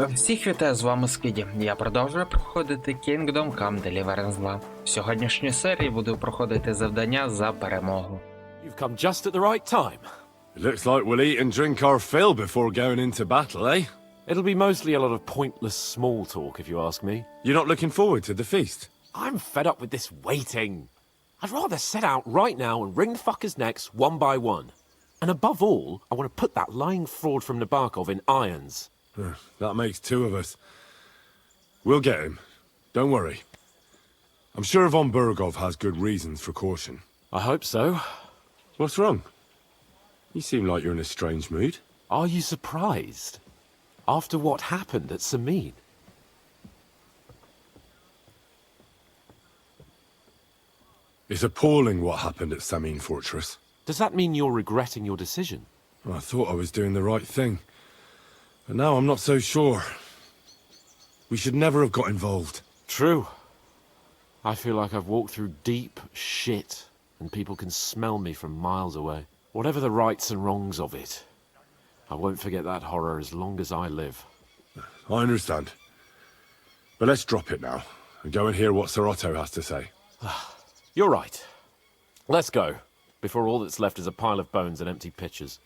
Всіх вітаю, з вами Скіді. Я продовжую проходити Come Deliverance 2. В сьогоднішній серії буду проходити завдання за перемогу. You've come just at the right time. It looks like we'll eat and drink our fill before going into battle, eh? It'll be mostly a lot of pointless small talk, if you ask me. You're not looking forward to the feast? I'm fed up with this waiting. I'd rather set out right now and wring the fuckers' necks one by one. And above all, I want to put that lying fraud from Nebakov in irons. That makes two of us. We'll get him. Don't worry. I'm sure Von Burgov has good reasons for caution. I hope so. What's wrong? You seem like you're in a strange mood. Are you surprised? After what happened at Samin? It's appalling what happened at Samin Fortress. Does that mean you're regretting your decision? I thought I was doing the right thing. But now I'm not so sure. We should never have got involved. True. I feel like I've walked through deep shit, and people can smell me from miles away. Whatever the rights and wrongs of it, I won't forget that horror as long as I live. I understand. But let's drop it now, and go and hear what Sir Otto has to say. You're right. Let's go, before all that's left is a pile of bones and empty pitchers.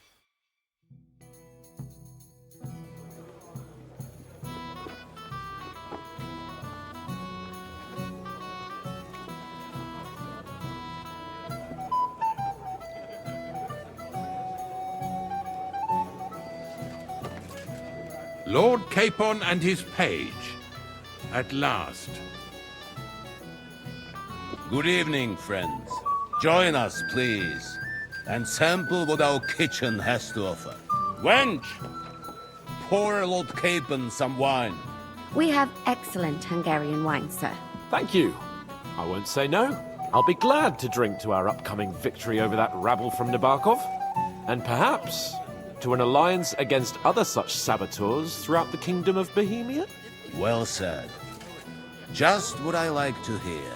Lord Capon and his page. At last. Good evening, friends. Join us, please, and sample what our kitchen has to offer. Wench! Pour Lord Capon some wine. We have excellent Hungarian wine, sir. Thank you. I won't say no. I'll be glad to drink to our upcoming victory over that rabble from Nebakov. And perhaps to an alliance against other such saboteurs throughout the kingdom of Bohemia? Well said. Just what I like to hear.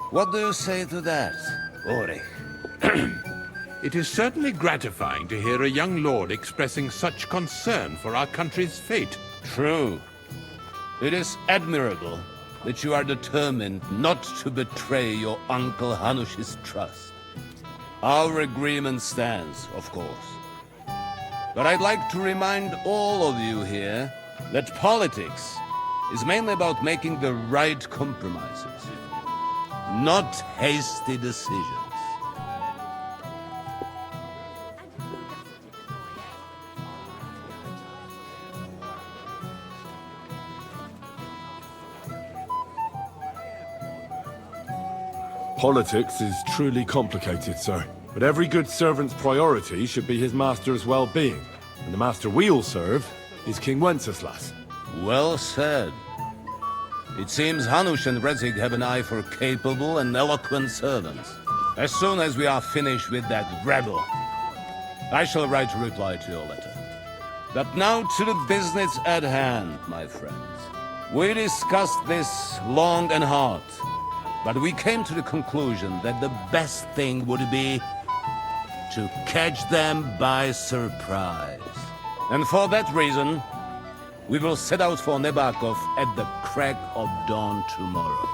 What do you say to that, Ulrich? It is certainly gratifying to hear a young lord expressing such concern for our country's fate. True. It is admirable that you are determined not to betray your Uncle Hanush's trust. Our agreement stands, of course. But I'd like to remind all of you here that politics is mainly about making the right compromises, not hasty decisions. Politics is truly complicated, sir. But every good servant's priority should be his master's well-being. And the master we'll serve is King Wenceslas. Well said. It seems Hanush and Redzig have an eye for capable and eloquent servants. As soon as we are finished with that rebel, I shall write a reply to your letter. But now to the business at hand, my friends. We discussed this long and hard, but we came to the conclusion that the best thing would be to catch them by surprise. And for that reason, we will set out for Nebakov at the crack of dawn tomorrow.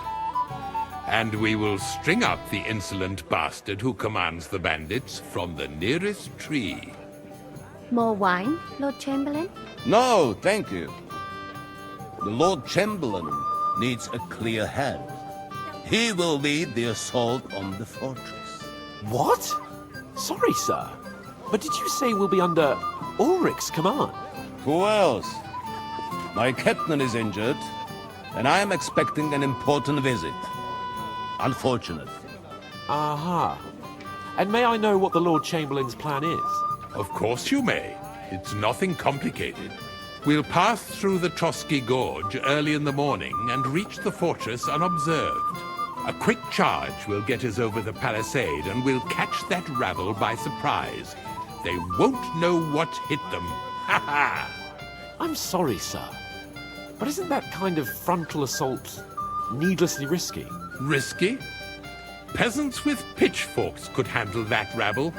And we will string up the insolent bastard who commands the bandits from the nearest tree. More wine, Lord Chamberlain? No, thank you. The Lord Chamberlain needs a clear head. He will lead the assault on the fortress. What? Sorry, sir. But did you say we'll be under Ulrich's command? Who else? My captain is injured, and I am expecting an important visit. Unfortunate. Aha. And may I know what the Lord Chamberlain's plan is? Of course you may. It's nothing complicated. We'll pass through the Trotsky Gorge early in the morning and reach the fortress unobserved. A quick charge will get us over the palisade and we'll catch that rabble by surprise. They won't know what hit them. Ha ha! I'm sorry, sir. But isn't that kind of frontal assault needlessly risky? Risky? Peasants with pitchforks could handle that rabble.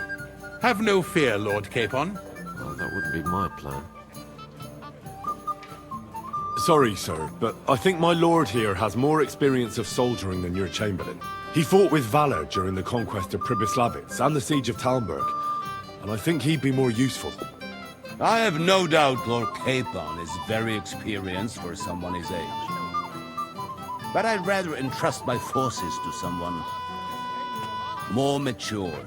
Have no fear, Lord Capon. Well, that wouldn't be my plan. sorry, sir, but I think my lord here has more experience of soldiering than your chamberlain. He fought with valor during the conquest of Pribyslavitz and the siege of Talmberg, and I think he'd be more useful. I have no doubt Lord Capon is very experienced for someone his age. But I'd rather entrust my forces to someone more mature.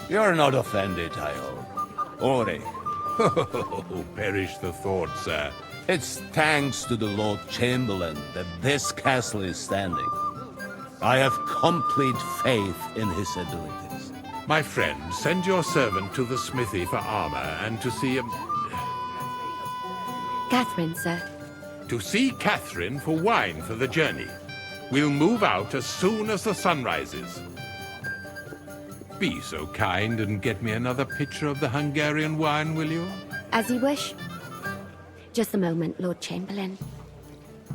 You're not offended, I hope. Ori, Oh, perish the thought, sir. it's thanks to the Lord Chamberlain that this castle is standing. I have complete faith in his abilities. My friend, send your servant to the smithy for armor and to see Catherine, sir. to see Catherine for wine for the journey. We'll move out as soon as the sun rises. Be so kind and get me another pitcher of the Hungarian wine, will you? As you wish. Just a moment, Lord Chamberlain.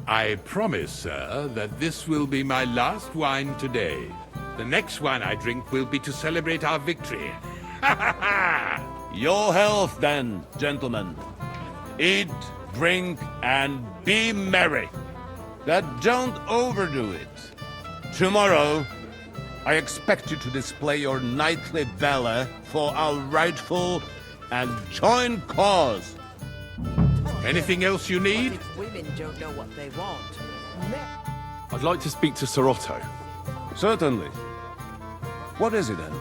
I promise, sir, that this will be my last wine today. The next wine I drink will be to celebrate our victory. Ha ha ha! Your health, then, gentlemen. Eat, drink, and be merry. But don't overdo it. Tomorrow, I expect you to display your knightly valor for our rightful and joint cause. Anything else you need? Women don't know what they want. I'd like to speak to Sir Otto. Certainly. What is it, Henry?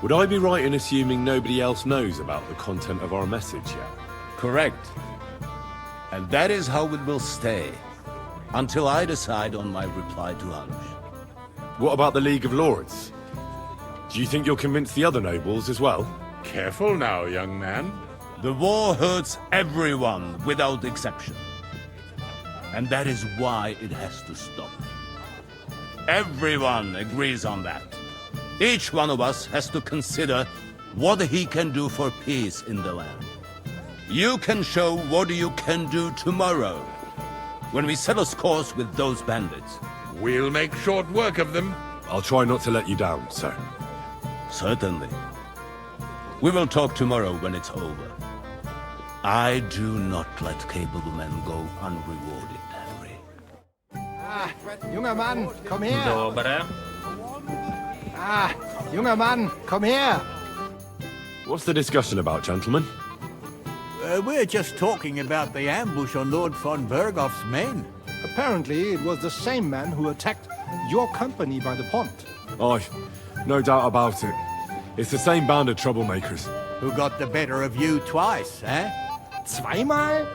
Would I be right in assuming nobody else knows about the content of our message yet? Correct. And that is how it will stay, until I decide on my reply to Hanush. What about the League of Lords? Do you think you'll convince the other nobles as well? Careful now, young man. The war hurts everyone without exception. And that is why it has to stop. Everyone agrees on that. Each one of us has to consider what he can do for peace in the land. You can show what you can do tomorrow, when we settle scores with those bandits. We'll make short work of them. I'll try not to let you down, sir. Certainly. We will talk tomorrow when it's over. I do not let capable men go unrewarded, Henry. Junger Mann, komm her! Добре. Junger Mann, komm her! What's the discussion about, gentlemen? We're just talking about the ambush on Lord von Bergoff's men. Apparently, it was the same man who attacked your company by the pond. Aye, no doubt about it. It's the same band of troublemakers. Who got the better of you twice, eh? Zweimal?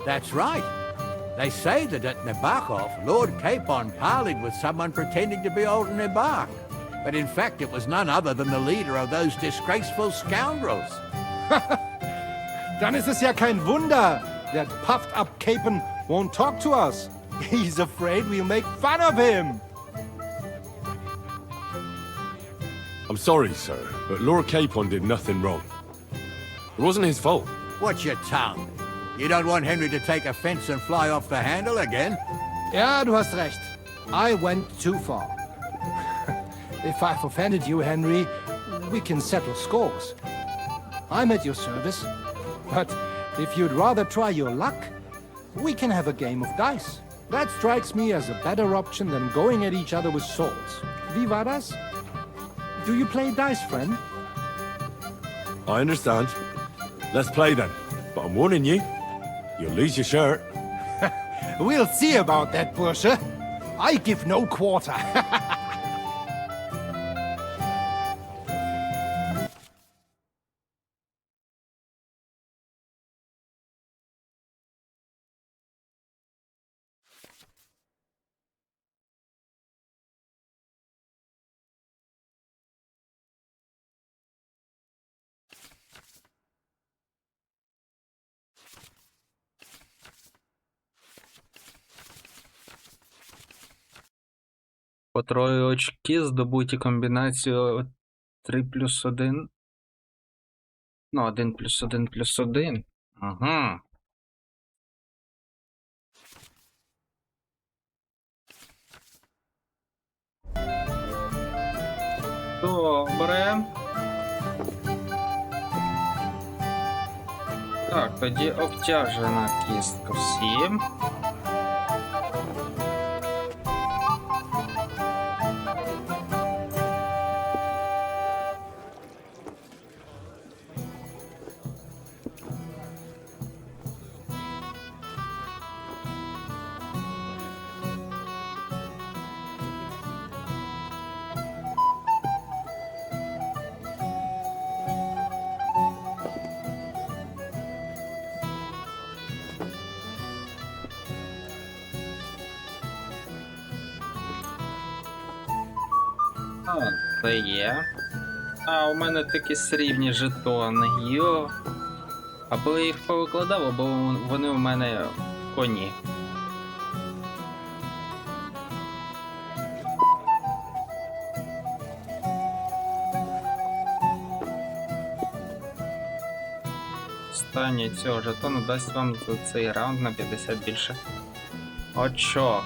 That's right. They say that at Nabakov, Lord Capon parleyed with someone pretending to be old Nebak. But in fact, it was none other than the leader of those disgraceful scoundrels. Dann ist es ja kein Wunder. That puffed up Capon won't talk to us. He's afraid we'll make fun of him. I'm sorry, sir, but Lord Capon did nothing wrong. It wasn't his fault. Watch your tongue. You don't want Henry to take offense and fly off the handle again? Ja, du hast recht. I went too far. If I've offended you, Henry, we can settle scores. I'm at your service. But if you'd rather try your luck, we can have a game of dice. That strikes me as a better option than going at each other with swords. Wie war das? Do you play dice, friend? I understand. Let's play then. But I'm warning you, you'll lose your shirt. We'll see about that, Bursche. I give no quarter. По троє очки здобуті комбінацією 3+1. Ну, 1+1+1. Ага. Добре. Так, тоді обтяжена кістка всім. А, це є. А, у мене такі срібні жетони. Йо. Або я їх повикладав, або вони у мене в коні. Останнє цього жетону дасть вам за цей раунд на 50 більше очок.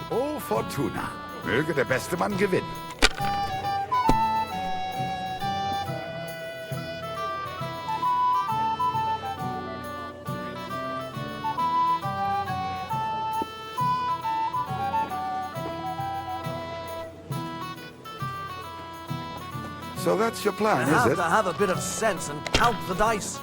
Oh, Fortuna. Möge der beste Mann gewinnen. So that's your plan, is it? Have a bit of sense and count the dice.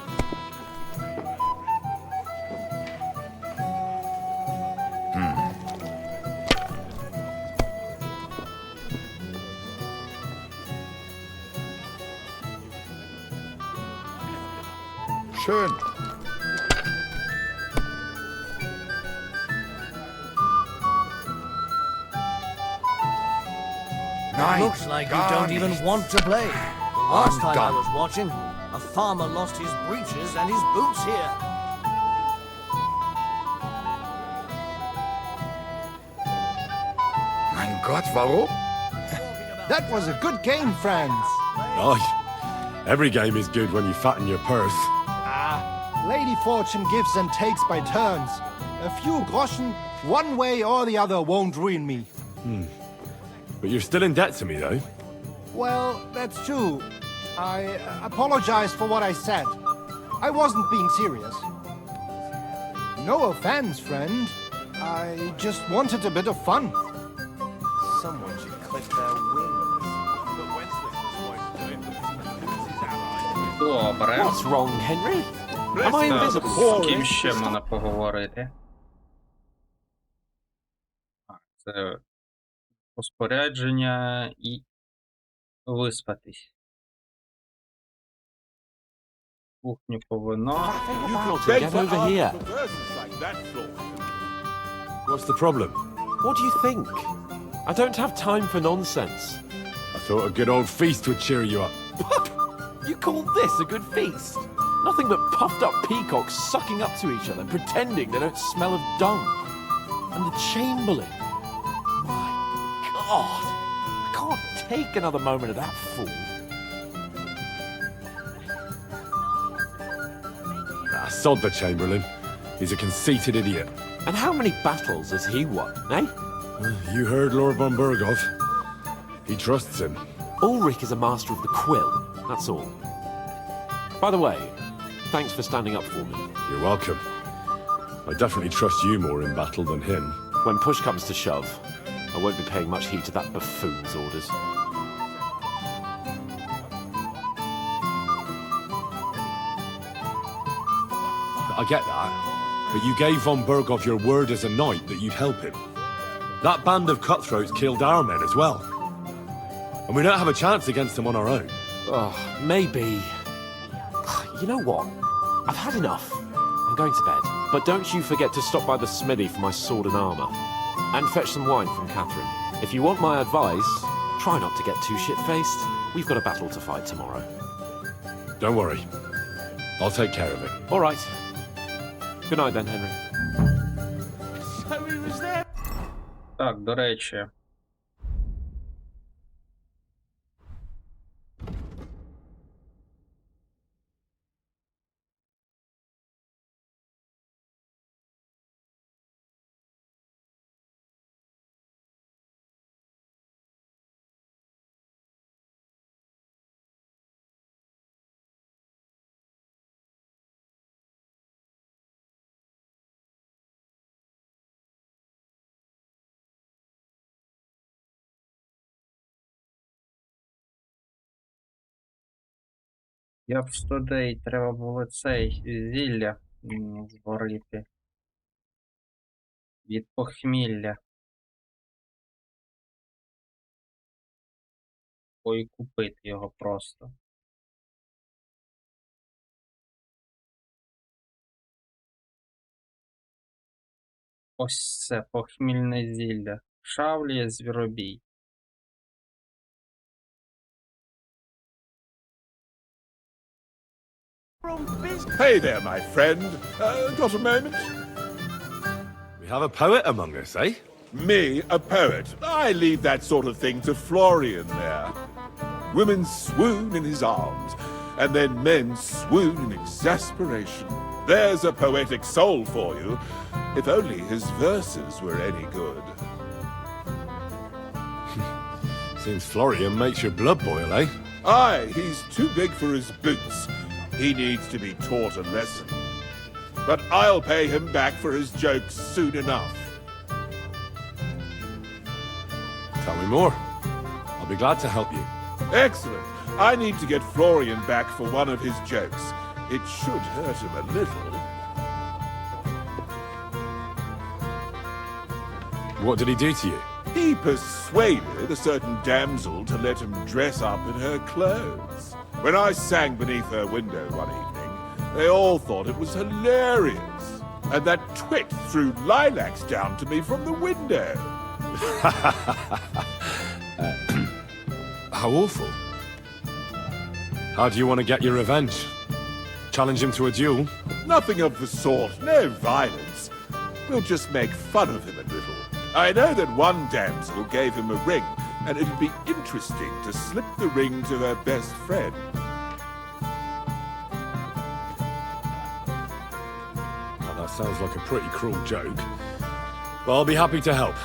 Schön. Nein, Looks like you gar don't even nichts. want to play. The last time I done. was watching, a farmer lost his breeches and his boots here. Mein Gott, warum? That was a good game, friends. Aye. Every game is good when you fatten your purse. Lady Fortune gives and takes by turns. A few groschen, one way or the other, won't ruin me. But you're still in debt to me, though. Well, that's true. I apologize for what I said. I wasn't being serious. No offense, friend. I just wanted a bit of fun. Someone should clip their wings. Добре. What's wrong, Henry? Am I Так, invisible? з ким ще можна поговорити? Це розпорядження і виспатись. Кухню по вино. Get over here. What's the problem? What do you think? I don't have time for nonsense. I thought a good old feast would cheer you up. You call this a good feast? Nothing but puffed up peacocks sucking up to each other, pretending they don't smell of dung. And the Chamberlain. My God. I can't take another moment of that fool. Sod the Chamberlain. He's a conceited idiot. And how many battles has he won, eh? You heard Lord von Burgov. He trusts him. Ulrich is a master of the quill, that's all. By the way, thanks for standing up for me. You're welcome. I definitely trust you more in battle than him. When push comes to shove, I won't be paying much heed to that buffoon's orders. I get that. But you gave von Burgov your word as a knight that you'd help him. That band of cutthroats killed our men as well. And we don't have a chance against them on our own. Oh, maybe. You know what? I've had enough. I'm going to bed. But don't you forget to stop by the smithy for my sword and armour. And fetch some wine from Catherine. If you want my advice, try not to get too shit-faced. We've got a battle to fight tomorrow. Don't worry. I'll take care of it. All right. Good night then, Henry. Так, до речі. Я б туди треба було цей зілля зварити. Від похмілля. Ой, купити його просто. Ось це похмільне зілля. Шавліє звіробій. Hey there, my friend. Got a moment? We have a poet among us, eh? Me, a poet. I leave that sort of thing to Florian there. Women swoon in his arms, and then men swoon in exasperation. There's a poetic soul for you, if only his verses were any good. Seems Florian makes your blood boil, eh? Aye, he's too big for his boots. He needs to be taught a lesson. But I'll pay him back for his jokes soon enough. Tell me more. I'll be glad to help you. Excellent. I need to get Florian back for one of his jokes. It should hurt him a little. What did he do to you? He persuaded a certain damsel to let him dress up in her clothes. When I sang beneath her window one evening, they all thought it was hilarious. And that twit threw lilacs down to me from the window. How awful. How do you want to get your revenge? Challenge him to a duel? Nothing of the sort, no violence. We'll just make fun of him a little. I know that one damsel gave him a ring, and it'd be interesting to slip the ring to her best friend. Now, that sounds like a pretty cruel joke. But I'll be happy to help.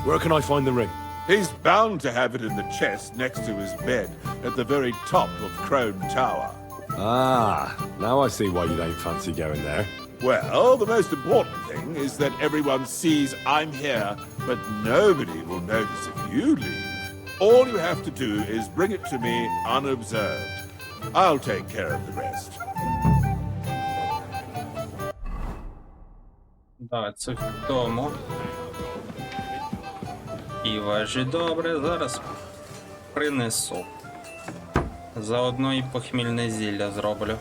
Where can I find the ring? He's bound to have it in the chest next to his bed at the very top of Crone Tower. Ah, now I see why you don't fancy going there. Well, the most important thing is that everyone sees I'm here, but nobody will notice if you leave. All you have to do is bring it to me unobserved. I'll take care of the rest. Да, це в тому. І важі добре, зараз принесу. Заодно і похмільне зілля зроблю.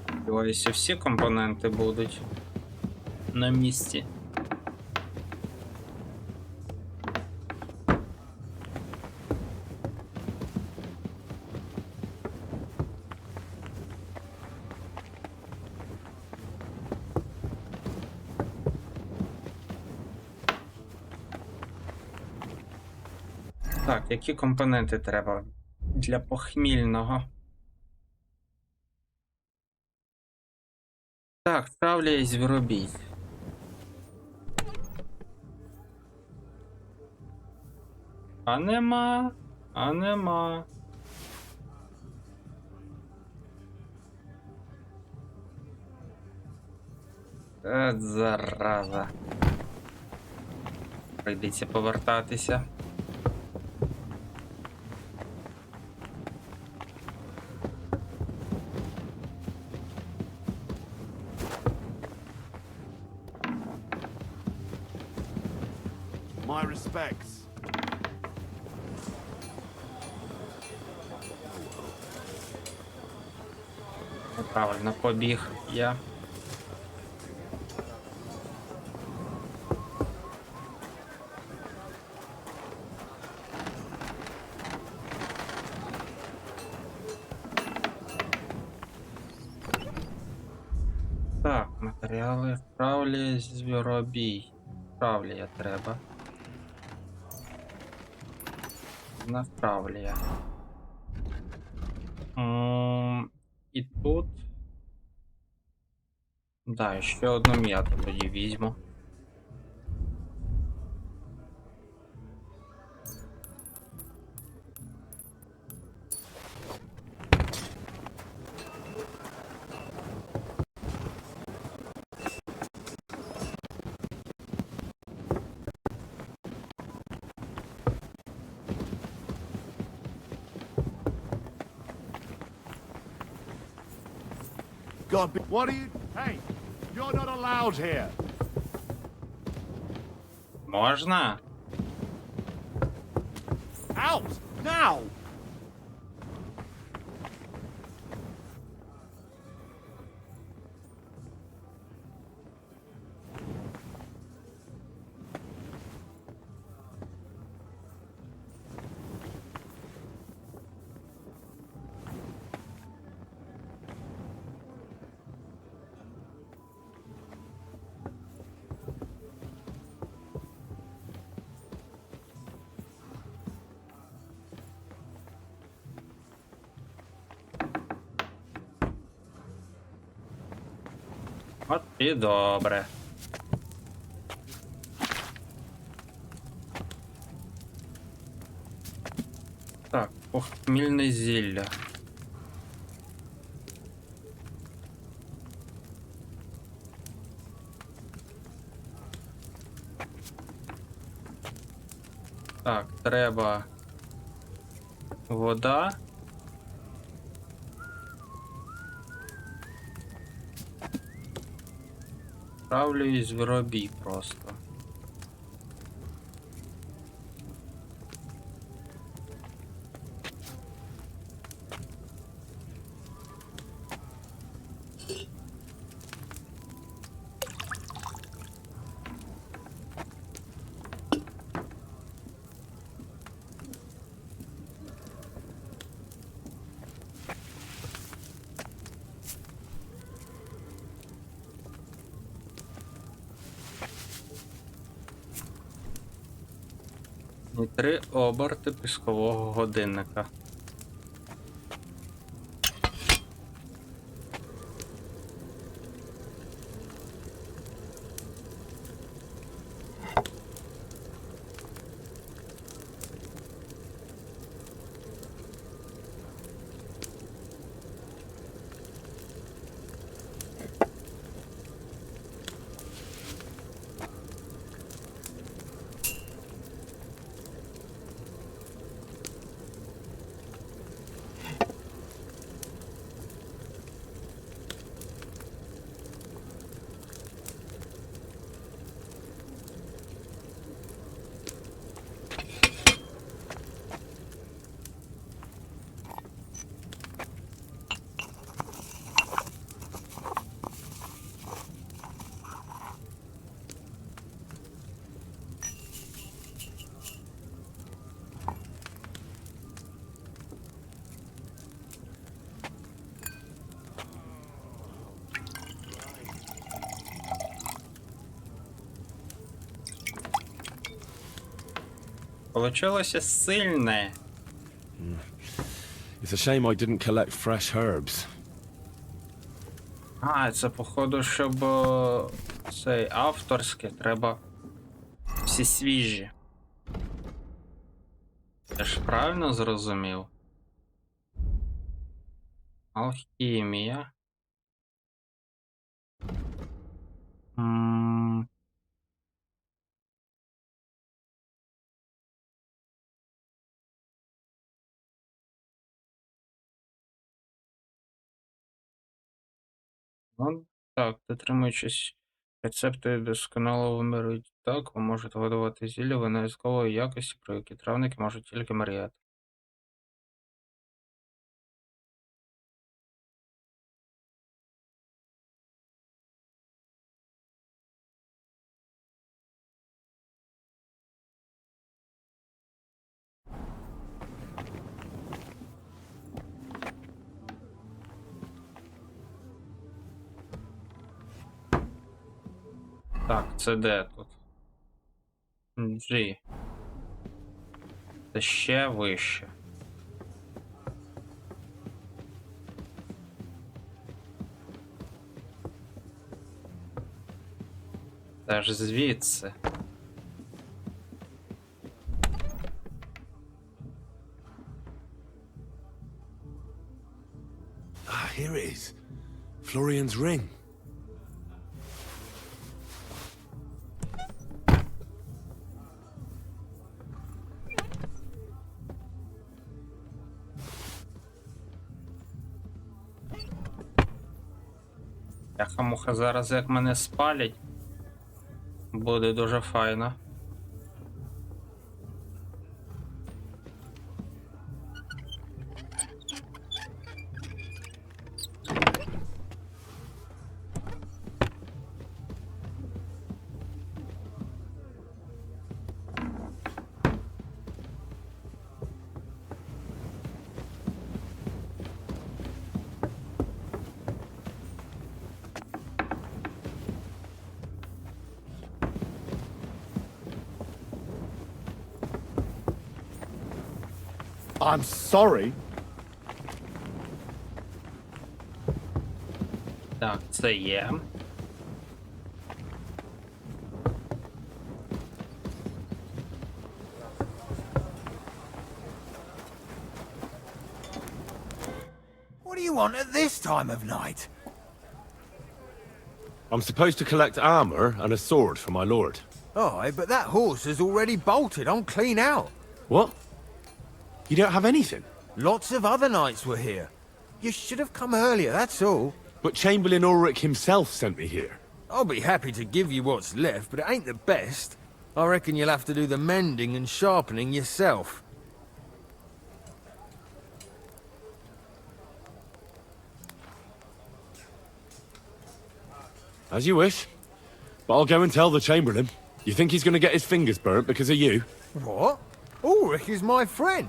Сподіваюся, всі компоненти будуть на місці. Так, які компоненти треба для похмільного? Так, травля і звіробій. А нема. Зараза. Прийдеться повертатися. My respects. Правильно, побіг я. Так, матеріали вправлі звіробій. Вправлія треба. Навправлія. І тут. Да, ще одну м'яту тоді візьму. God, what are you... Hey, you're not allowed here. Можна? Out! Now! От і добре. Так, похмільне зілля. Так, треба вода. Справлюсь в робі просто. І 3 оберти піскового годинника. Получилося сильне. It's a shame I didn't collect fresh herbs. А, це походу, щоб цей авторське, треба всі свіжі. Я ж правильно зрозумів? Алхімія. Ну, так, дотримуючись рецепту досконало вимірюють так, ви можете видавати зілля виняткової якості, про які травники можуть тільки мріяти. Так, це де тут? G. Це ще вище. Це ж звідси. Ah, here it is. Florian's ring. Яха-муха, зараз як мене спалять, буде дуже файно. I'm sorry. Так, це є. What do you want at this time of night? I'm supposed to collect armor and a sword for my lord. Aye, but that horse has already bolted. I'm clean out. What? You don't have anything? Lots of other knights were here. You should have come earlier, that's all. But Chamberlain Ulrich himself sent me here. I'll be happy to give you what's left, but it ain't the best. I reckon you'll have to do the mending and sharpening yourself. As you wish. But I'll go and tell the Chamberlain. You think he's going to get his fingers burnt because of you? What? Ulrich is my friend.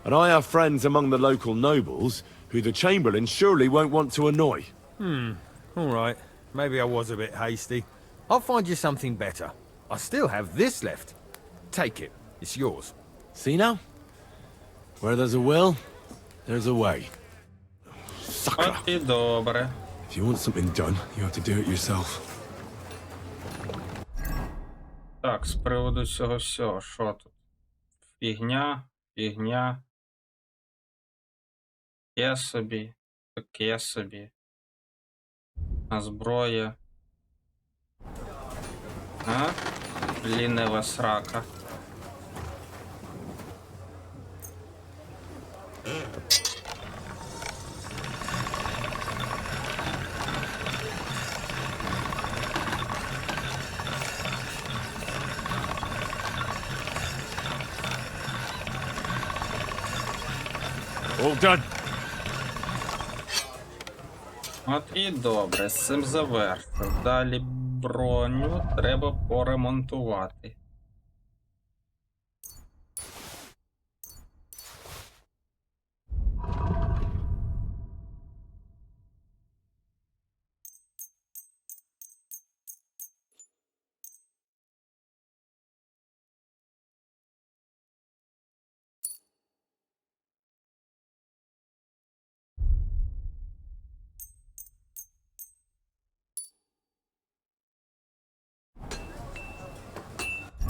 And I have friends among the local nobles who the Chamberlain surely won't want to annoy. All right. Maybe I was a bit hasty. I'll find you something better. I still have this left. Take it. It's yours. See now? Where there's a will, there's a way. Sucker. От і добре. If you want something done, you have to do it yourself. Так, з приводу цього всього, що тут? Фігня, фігня. Таке собі, таке собі. А зброя. А? Лінива срака. All done. От і добре, з цим завершив. Далі броню треба поремонтувати.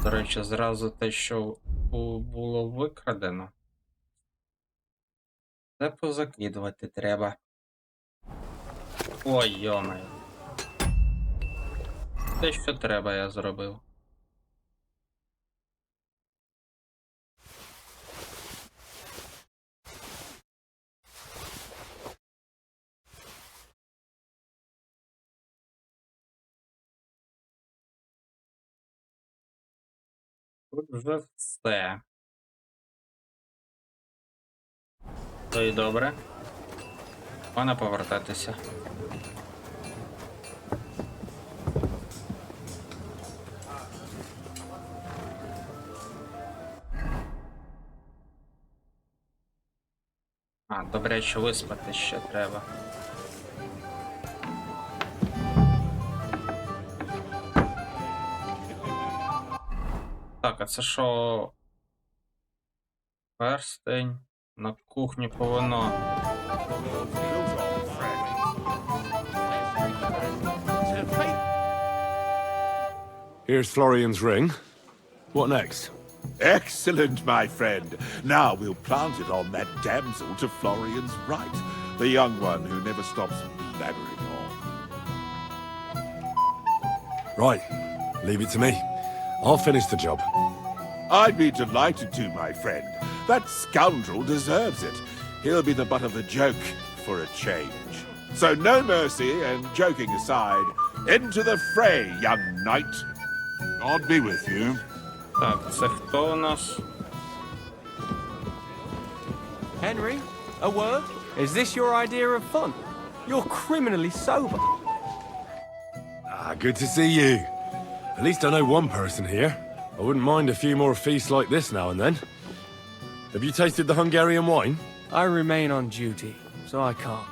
До речі, зразу те, що було викрадено. Це позакидувати треба. Ой, йомаю. Те, що треба, я зробив. Тут вже все. То і добре. Пана повертатися. А, добре, що виспати ще треба. Так, а це що? Перстень на кухні повинно. Here's Florian's ring. What next? Excellent, my friend. Now we'll plant it on that damsel to Florian's right, the young one who never stops blabbering on. Right. Leave it to me. I'll finish the job. I'd be delighted to, my friend. That scoundrel deserves it. He'll be the butt of the joke for a change. So no mercy, and joking aside, into the fray, young knight. God be with you. Так, це хто у нас? Henry, a word? Is this your idea of fun? You're criminally sober. Ah, good to see you. At least I know one person here. I wouldn't mind a few more feasts like this now and then. Have you tasted the Hungarian wine? I remain on duty, so I can't.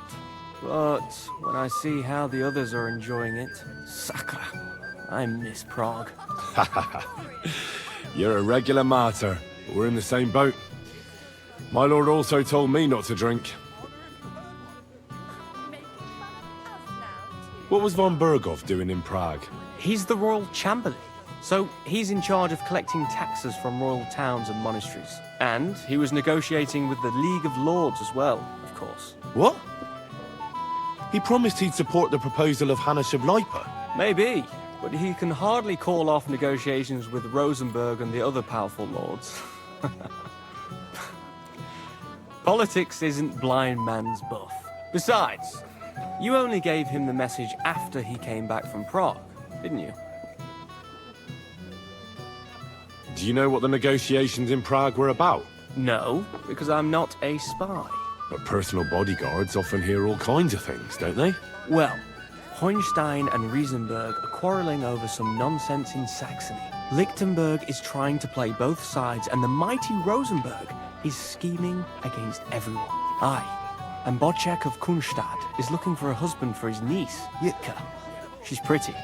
But when I see how the others are enjoying it, sakra, I miss Prague. You're a regular martyr. We're in the same boat. My lord also told me not to drink. What was von Bergov doing in Prague? He's the royal chamberlain, so he's in charge of collecting taxes from royal towns and monasteries. And he was negotiating with the League of Lords as well, of course. What? He promised he'd support the proposal of Hannes of Lipa. Maybe, but he can hardly call off negotiations with Rosenberg and the other powerful lords. Politics isn't blind man's buff. Besides, you only gave him the message after he came back from Prague, didn't you? Do you know what the negotiations in Prague were about? No, because I'm not a spy. But personal bodyguards often hear all kinds of things, don't they? Well, Hohenstein and Riesenberg are quarreling over some nonsense in Saxony. Lichtenberg is trying to play both sides, and the mighty Rosenberg is scheming against everyone. Aye, and Bocek of Kunstad is looking for a husband for his niece, Yitka. She's pretty,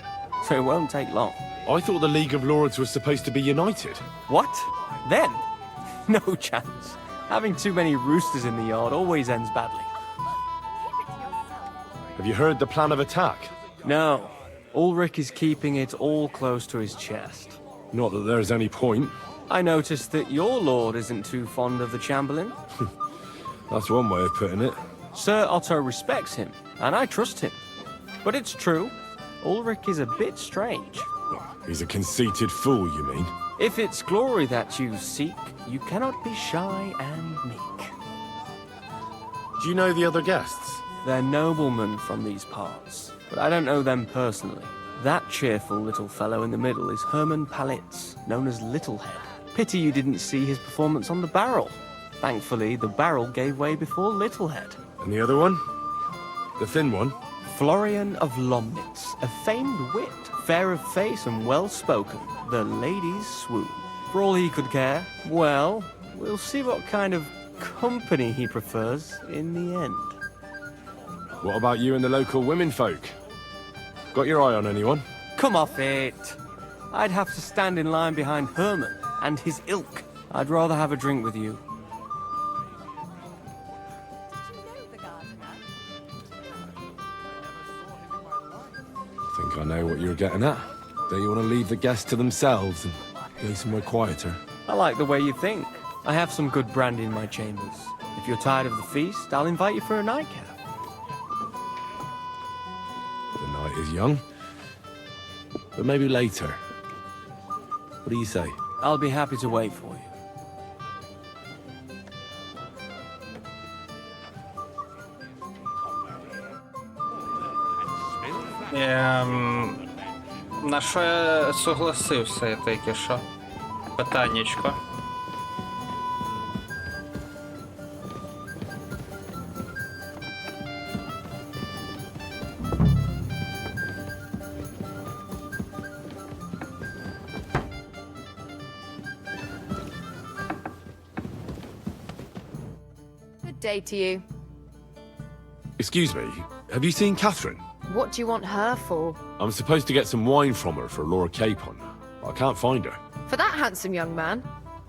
so it won't take long. I thought the League of Lords was supposed to be united. What? Then? No chance. Having too many roosters in the yard always ends badly. Have you heard the plan of attack? No. Ulrich is keeping it all close to his chest. Not that there's any point. I noticed that your lord isn't too fond of the Chamberlain. That's one way of putting it. Sir Otto respects him, and I trust him. But it's true, Ulrich is a bit strange. He's a conceited fool, you mean? If it's glory that you seek, you cannot be shy and meek. Do you know the other guests? They're noblemen from these parts, but I don't know them personally. That cheerful little fellow in the middle is Hermann Palitz, known as Littlehead. Pity you didn't see his performance on the barrel. Thankfully, the barrel gave way before Littlehead. And the other one? The thin one? Florian of Lomnitz, a famed wit, fair of face and well-spoken. The ladies swoon. For all he could care, well, we'll see what kind of company he prefers in the end. What about you and the local womenfolk? Got your eye on anyone? Come off it. I'd have to stand in line behind Herman and his ilk. I'd rather have a drink with you. I think I know what you're getting at. Don't you want to leave the guests to themselves and go somewhere quieter? I like the way you think. I have some good brandy in my chambers. If you're tired of the feast, I'll invite you for a nightcap. The night is young. But maybe later. What do you say? I'll be happy to wait for you. На що я согласився тільки що? Питаннячко. Good day to you. Excuse me, have you seen Catherine? What do you want her for? I'm supposed to get some wine from her for Laura Capon. I can't find her. For that handsome young man?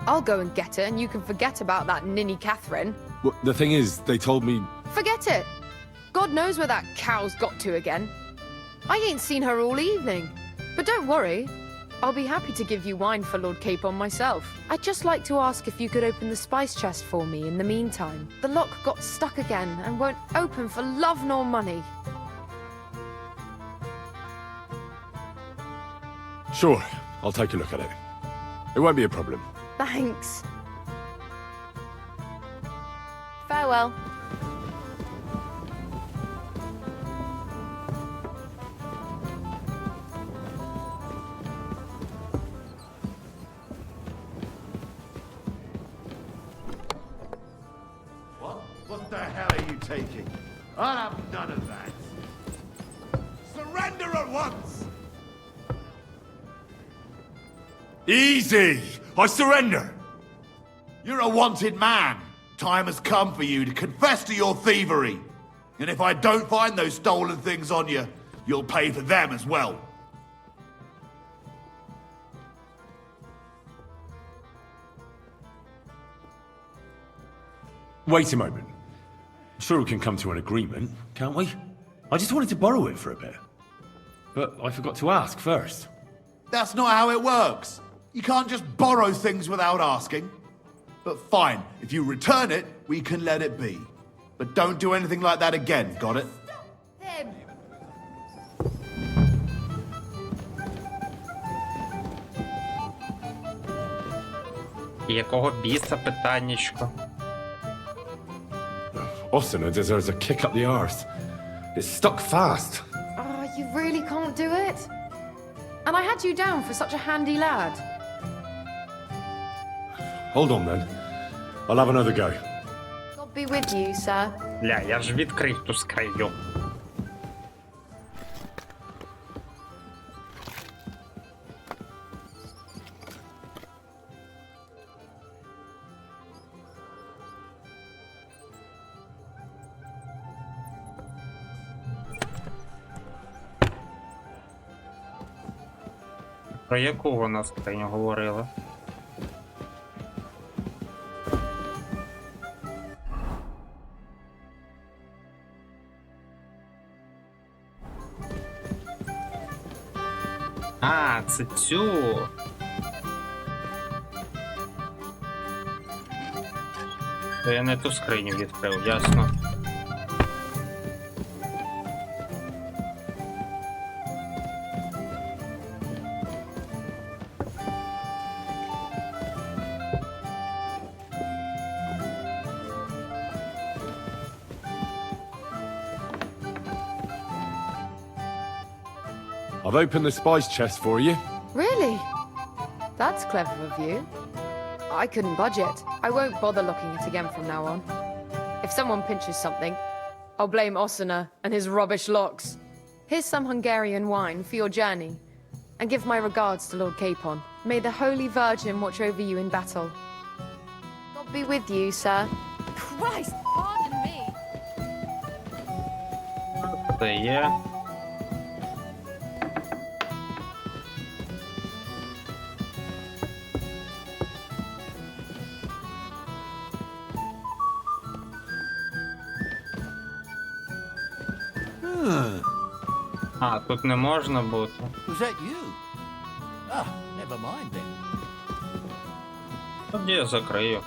I'll go and get her, and you can forget about that ninny Catherine. Well, the thing is, they told me... Forget it! God knows where that cow's got to again. I ain't seen her all evening. But don't worry. I'll be happy to give you wine for Lord Capon myself. I'd just like to ask if you could open the spice chest for me in the meantime. The lock got stuck again and won't open for love nor money. Sure, I'll take a look at it. It won't be a problem. Thanks. Farewell. taking. I'll have none of that. Surrender at once! Easy! I surrender! You're a wanted man. Time has come for you to confess to your thievery. And if I don't find those stolen things on you, you'll pay for them as well. Wait a moment. Sure we can come to an agreement, can't we? I just wanted to borrow it for a bit. But I forgot to ask first. That's not how it works. You can't just borrow things without asking. But fine, if you return it, we can let it be. But don't do anything like that again, got it? Him. Якого біса питаннячко? Osina deserves a kick up the arse. It's stuck fast. Oh, you really can't do it? And I had you down for such a handy lad. Hold on then. I'll have another go. God be with you, sir. Ля, я ж відкрив ту скриню. Про яку вона скриню говорила? А, це цю. Я не ту скриню відкрив, ясно. I've opened the spice chest for you. Really? That's clever of you. I couldn't budget. I won't bother looking it again from now on. If someone pinches something, I'll blame Osina and his rubbish locks. Here's some Hungarian wine for your journey. And give my regards to Lord Capon. May the Holy Virgin watch over you in battle. God be with you, sir. Christ, pardon me. Це є. А, тут не можна бути. Was that you? Ah, never mind then. Тоді я закрию.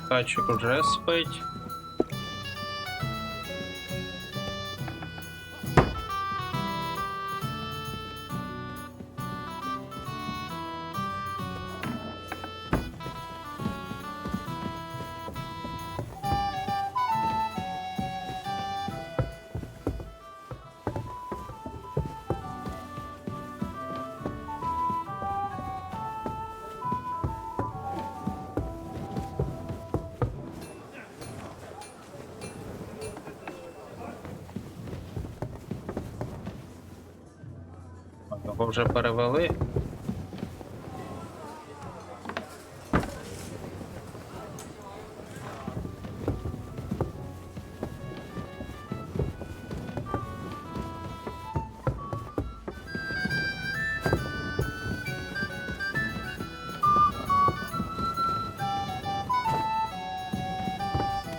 Тачик уже спить. Його вже перевели.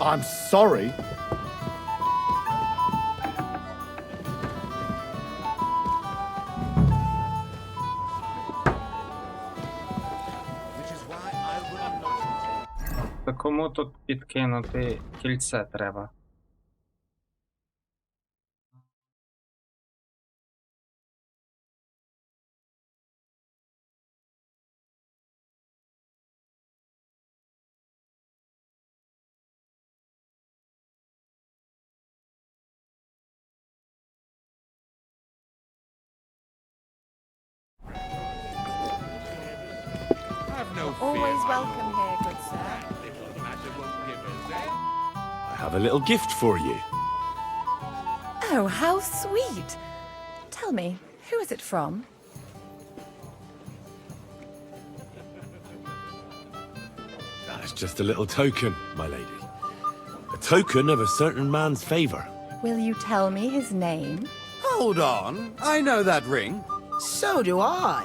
I'm sorry. Та кому тут підкинути кільце треба? Always welcome here, good sir. I have a little gift for you. Oh, how sweet. Tell me, who is it from? That's just a little token, my lady. A token of a certain man's favor. Will you tell me his name? Hold on, I know that ring. So do I.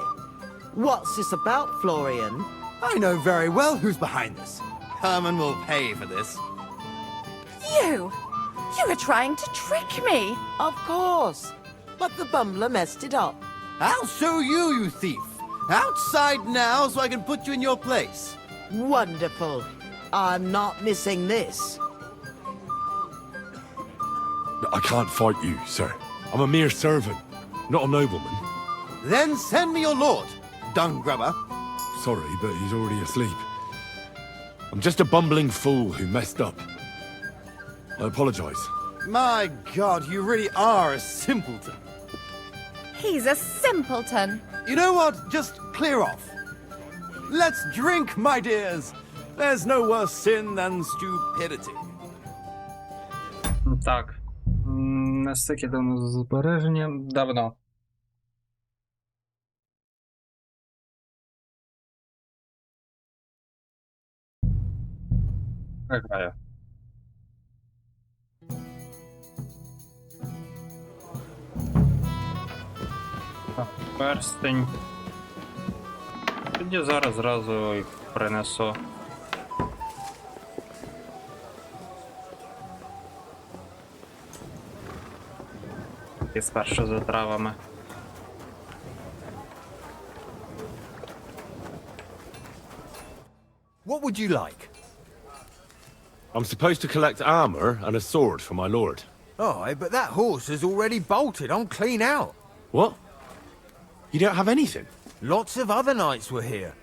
What's this about, Florian? I know very well who's behind this. Herman will pay for this. You! You were trying to trick me! Of course. But the bumbler messed it up. I'll show you, you thief. Outside now so I can put you in your place. Wonderful. I'm not missing this. I can't fight you, sir. I'm a mere servant, not a nobleman. Then send me your lord, dung grubber. Sorry, but he's already asleep. I'm just a bumbling fool who messed up. I apologize. My God, you really are a simpleton. He's a simpleton. You know what? Just clear off. Let's drink, my dears. There's no worse sin than stupidity. Так. Настільки давно збереження. Давно. Граю. Так, перстень. Тоді зараз зразу і принесу. І спершу за травами. What would you like? I'm supposed to collect armor and a sword for my lord. Oh, but that horse has already bolted. I'm clean out. What? You don't have anything? Lots of other knights were here.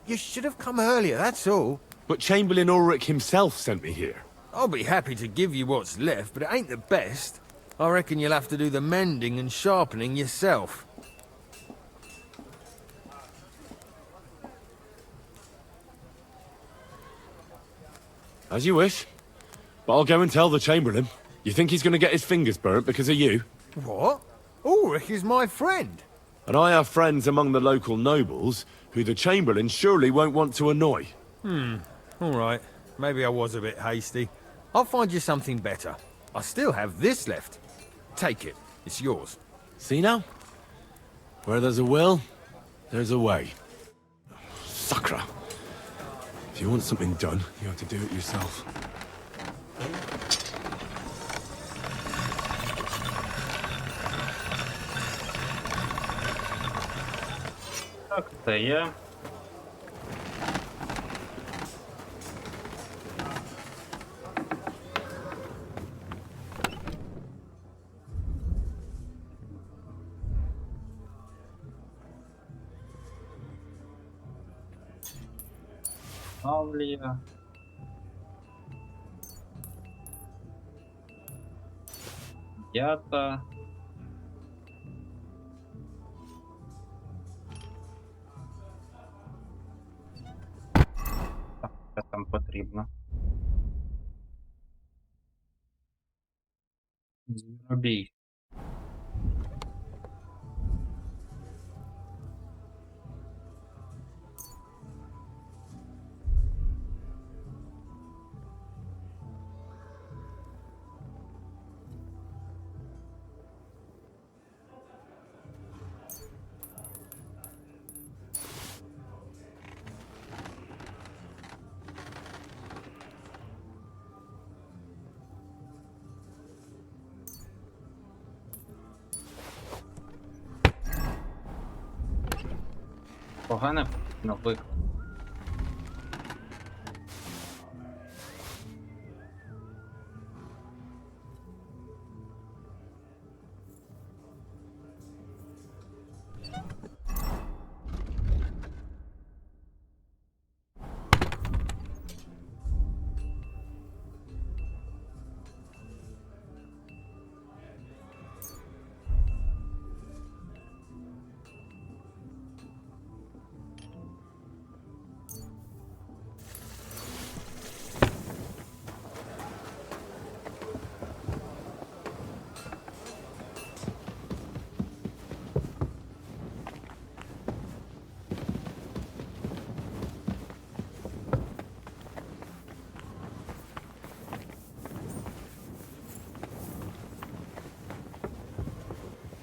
You should have come earlier, that's all. But Chamberlain Ulrich himself sent me here. I'll be happy to give you what's left, but it ain't the best. I reckon you'll have to do the mending and sharpening yourself. As you wish. But I'll go and tell the Chamberlain. You think he's going to get his fingers burnt because of you? What? Ulrich is my friend. And I have friends among the local nobles who the Chamberlain surely won't want to annoy. All right. Maybe I was a bit hasty. I'll find you something better. I still have this left. Take it. It's yours. See now? Where there's a will, there's a way. Sacra. If you want something done, you have to do it yourself. Так, це є. Авлія. Ята. Так, що там потрібно? Звіробій. Погане навик.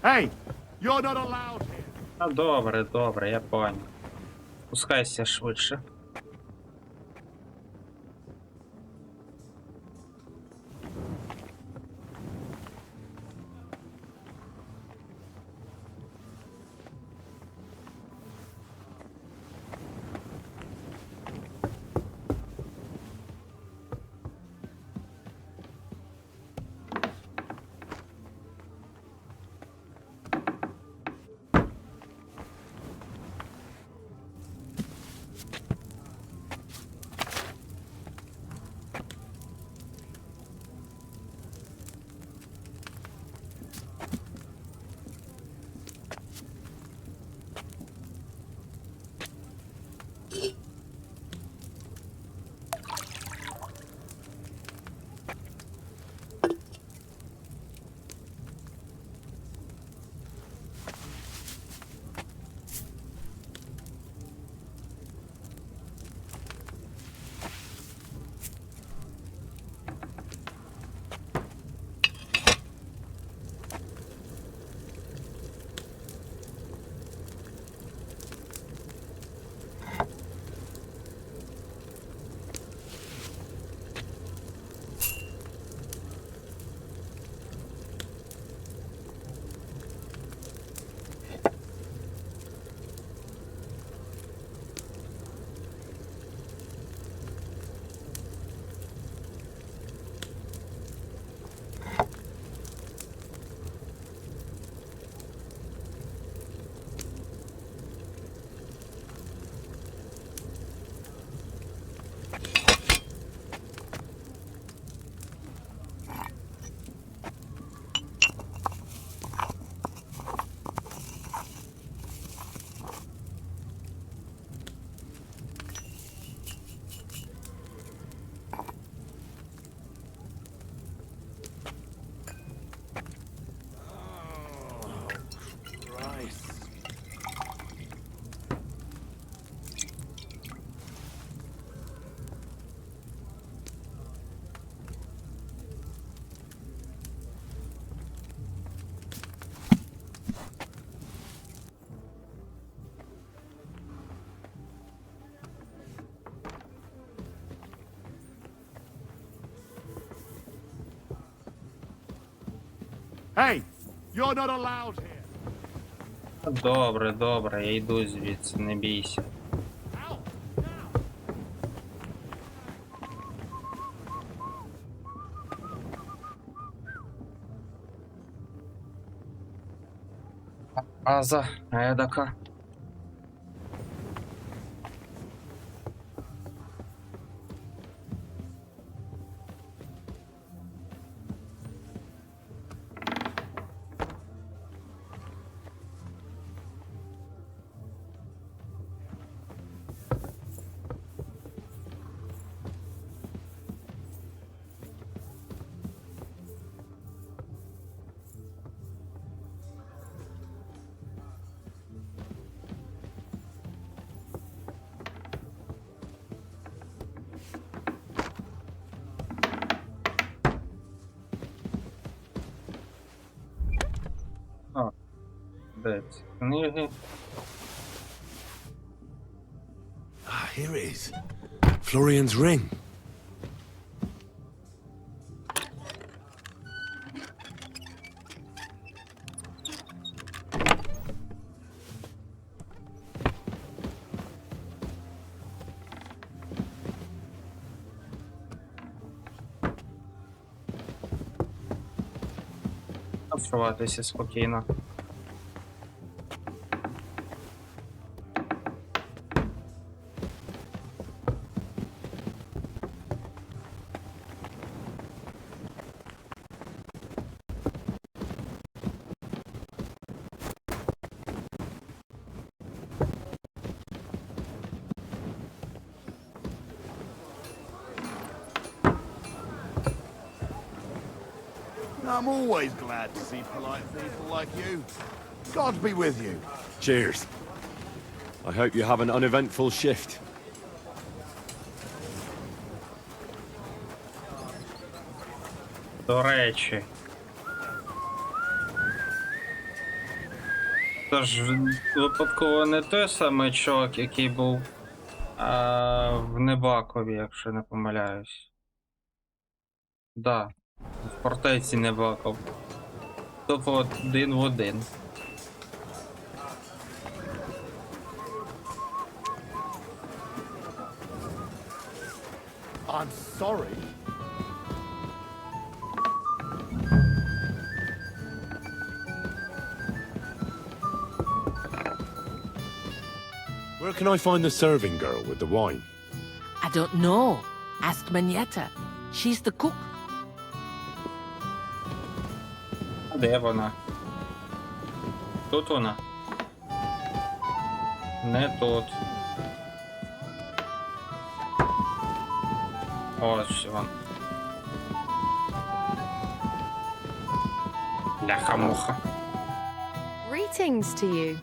Hey, you're not allowed here. А добре, добре, я понял. Спускайся швидше. Hey, you're not allowed here. Добре, добре, я йду звідси, не бійся. Аза, едака. О, де ці книги? Ah, here it is. Florian's ring. Оставатися спокійно. I'm always glad to see polite people like you. God be with you. Cheers. I hope you have an uneventful shift. До речі. Це ж випадково не той самий чувак, який був в Небакові, якщо не помиляюсь. Да, в фортеці Небаков. Тобто один в один. I'm sorry. Where can I find the serving girl with the wine? I don't know. Ask Manetta. She's the cook. Де вона? Тут вона? Не тут. Ось вон. Ляха-муха. Greetings to you.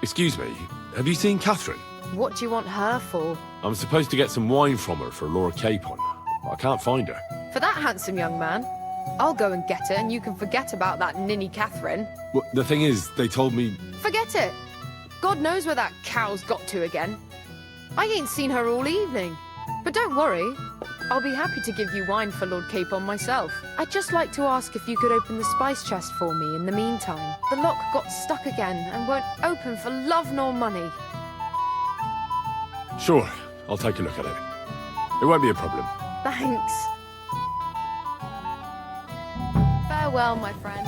Excuse me, have you seen Catherine? What do you want her for? I'm supposed to get some wine from her for Laura Capon. I can't find her. For that handsome young man? I'll go and get her, and you can forget about that ninny Catherine. Well, the thing is, they told me... Forget it! God knows where that cow's got to again. I ain't seen her all evening. But don't worry, I'll be happy to give you wine for Lord Capon myself. I'd just like to ask if you could open the spice chest for me in the meantime. The lock got stuck again and won't open for love nor money. Sure, I'll take a look at it. It won't be a problem. Thanks. Farewell, my friend.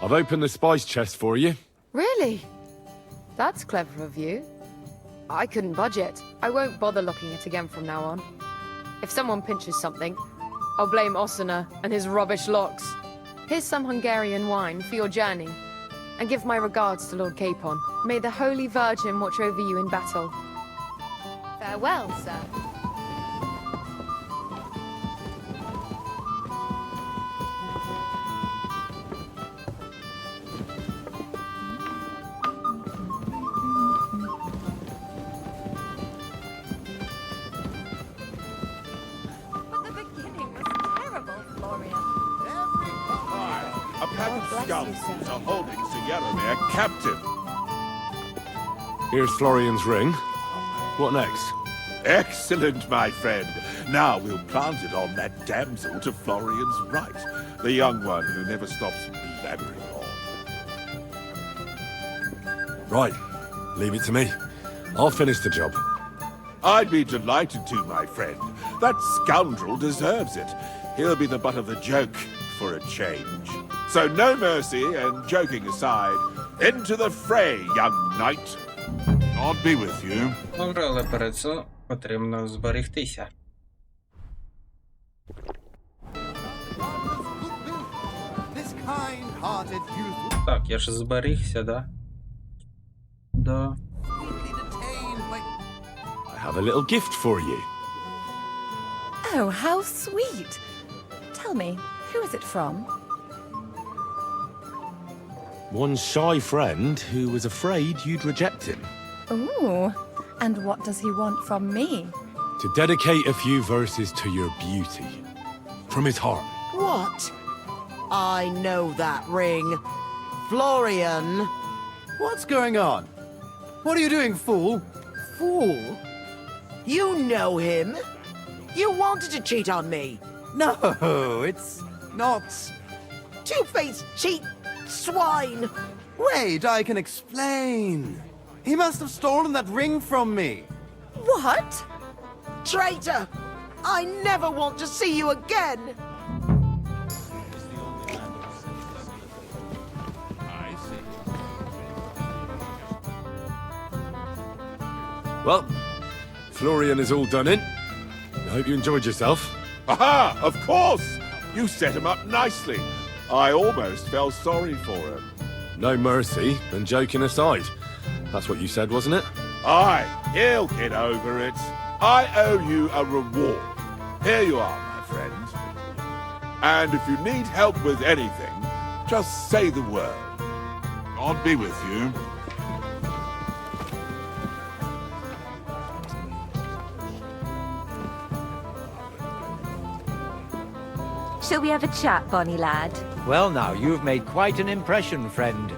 I've opened the spice chest for you. Really? That's clever of you. I couldn't budget. I won't bother looking it again from now on. If someone pinches something, I'll blame Osina and his rubbish locks. Here's some Hungarian wine for your journey. And give my regards to Lord Capon. May the Holy Virgin watch over you in battle. Farewell, sir. A pack of scoundrels are holding Sierra captive. Here's Florian's ring. What next? Excellent, my friend. Now we'll plant it on that damsel to Florian's right. The young one who never stops blabbering on. Right, leave it to me. I'll finish the job. I'd be delighted to, my friend. That scoundrel deserves it. He'll be the butt of the joke for a change. So no mercy, and joking aside, into the fray, young knight. God be with you. Добре, але перед цим потрібно зберегтися. This kind-hearted youth Так, я ж зберігся, да? Да. I have a little gift for you. Oh, how sweet. Tell me, who is it from? One shy friend who was afraid you'd reject him. Ooh, and what does he want from me? To dedicate a few verses to your beauty. From his heart. What? I know that ring. Florian. What's going on? What are you doing, fool? Fool? You know him. You wanted to cheat on me. No, it's not... Two-faced cheat swine. Wait, I can explain. He must have stolen that ring from me. What? Traitor! I never want to see you again. Well, Florian is all done in. I hope you enjoyed yourself. Aha! Of course! You set him up nicely. I almost felt sorry for him. No mercy, and joking aside. That's what you said, wasn't it? Aye, he'll get over it. I owe you a reward. Here you are, my friend. And if you need help with anything, just say the word. God be with you. Shall we have a chat, bonny lad? Well now, you've made quite an impression, friend.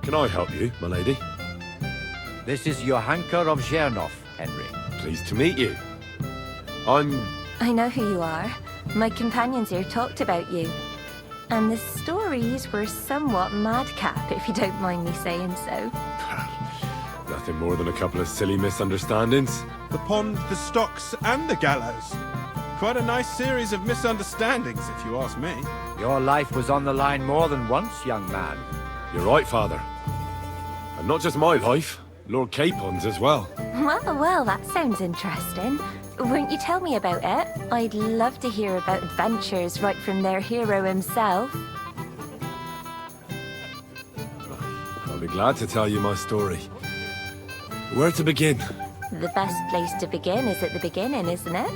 Can I help you, my lady? This is Johanka of Zhernov, Henry. Pleased to meet you. I know who you are. My companions here talked about you. And the stories were somewhat madcap, if you don't mind me saying so. Nothing more than a couple of silly misunderstandings. The pond, the stocks, and the gallows. Quite a nice series of misunderstandings, if you ask me. Your life was on the line more than once, young man. You're right, Father. And not just my life, Lord Capon's as well. Well, that sounds interesting. Won't you tell me about it? I'd love to hear about adventures right from their hero himself. I'll be glad to tell you my story. Where to begin? The best place to begin is at the beginning, isn't it?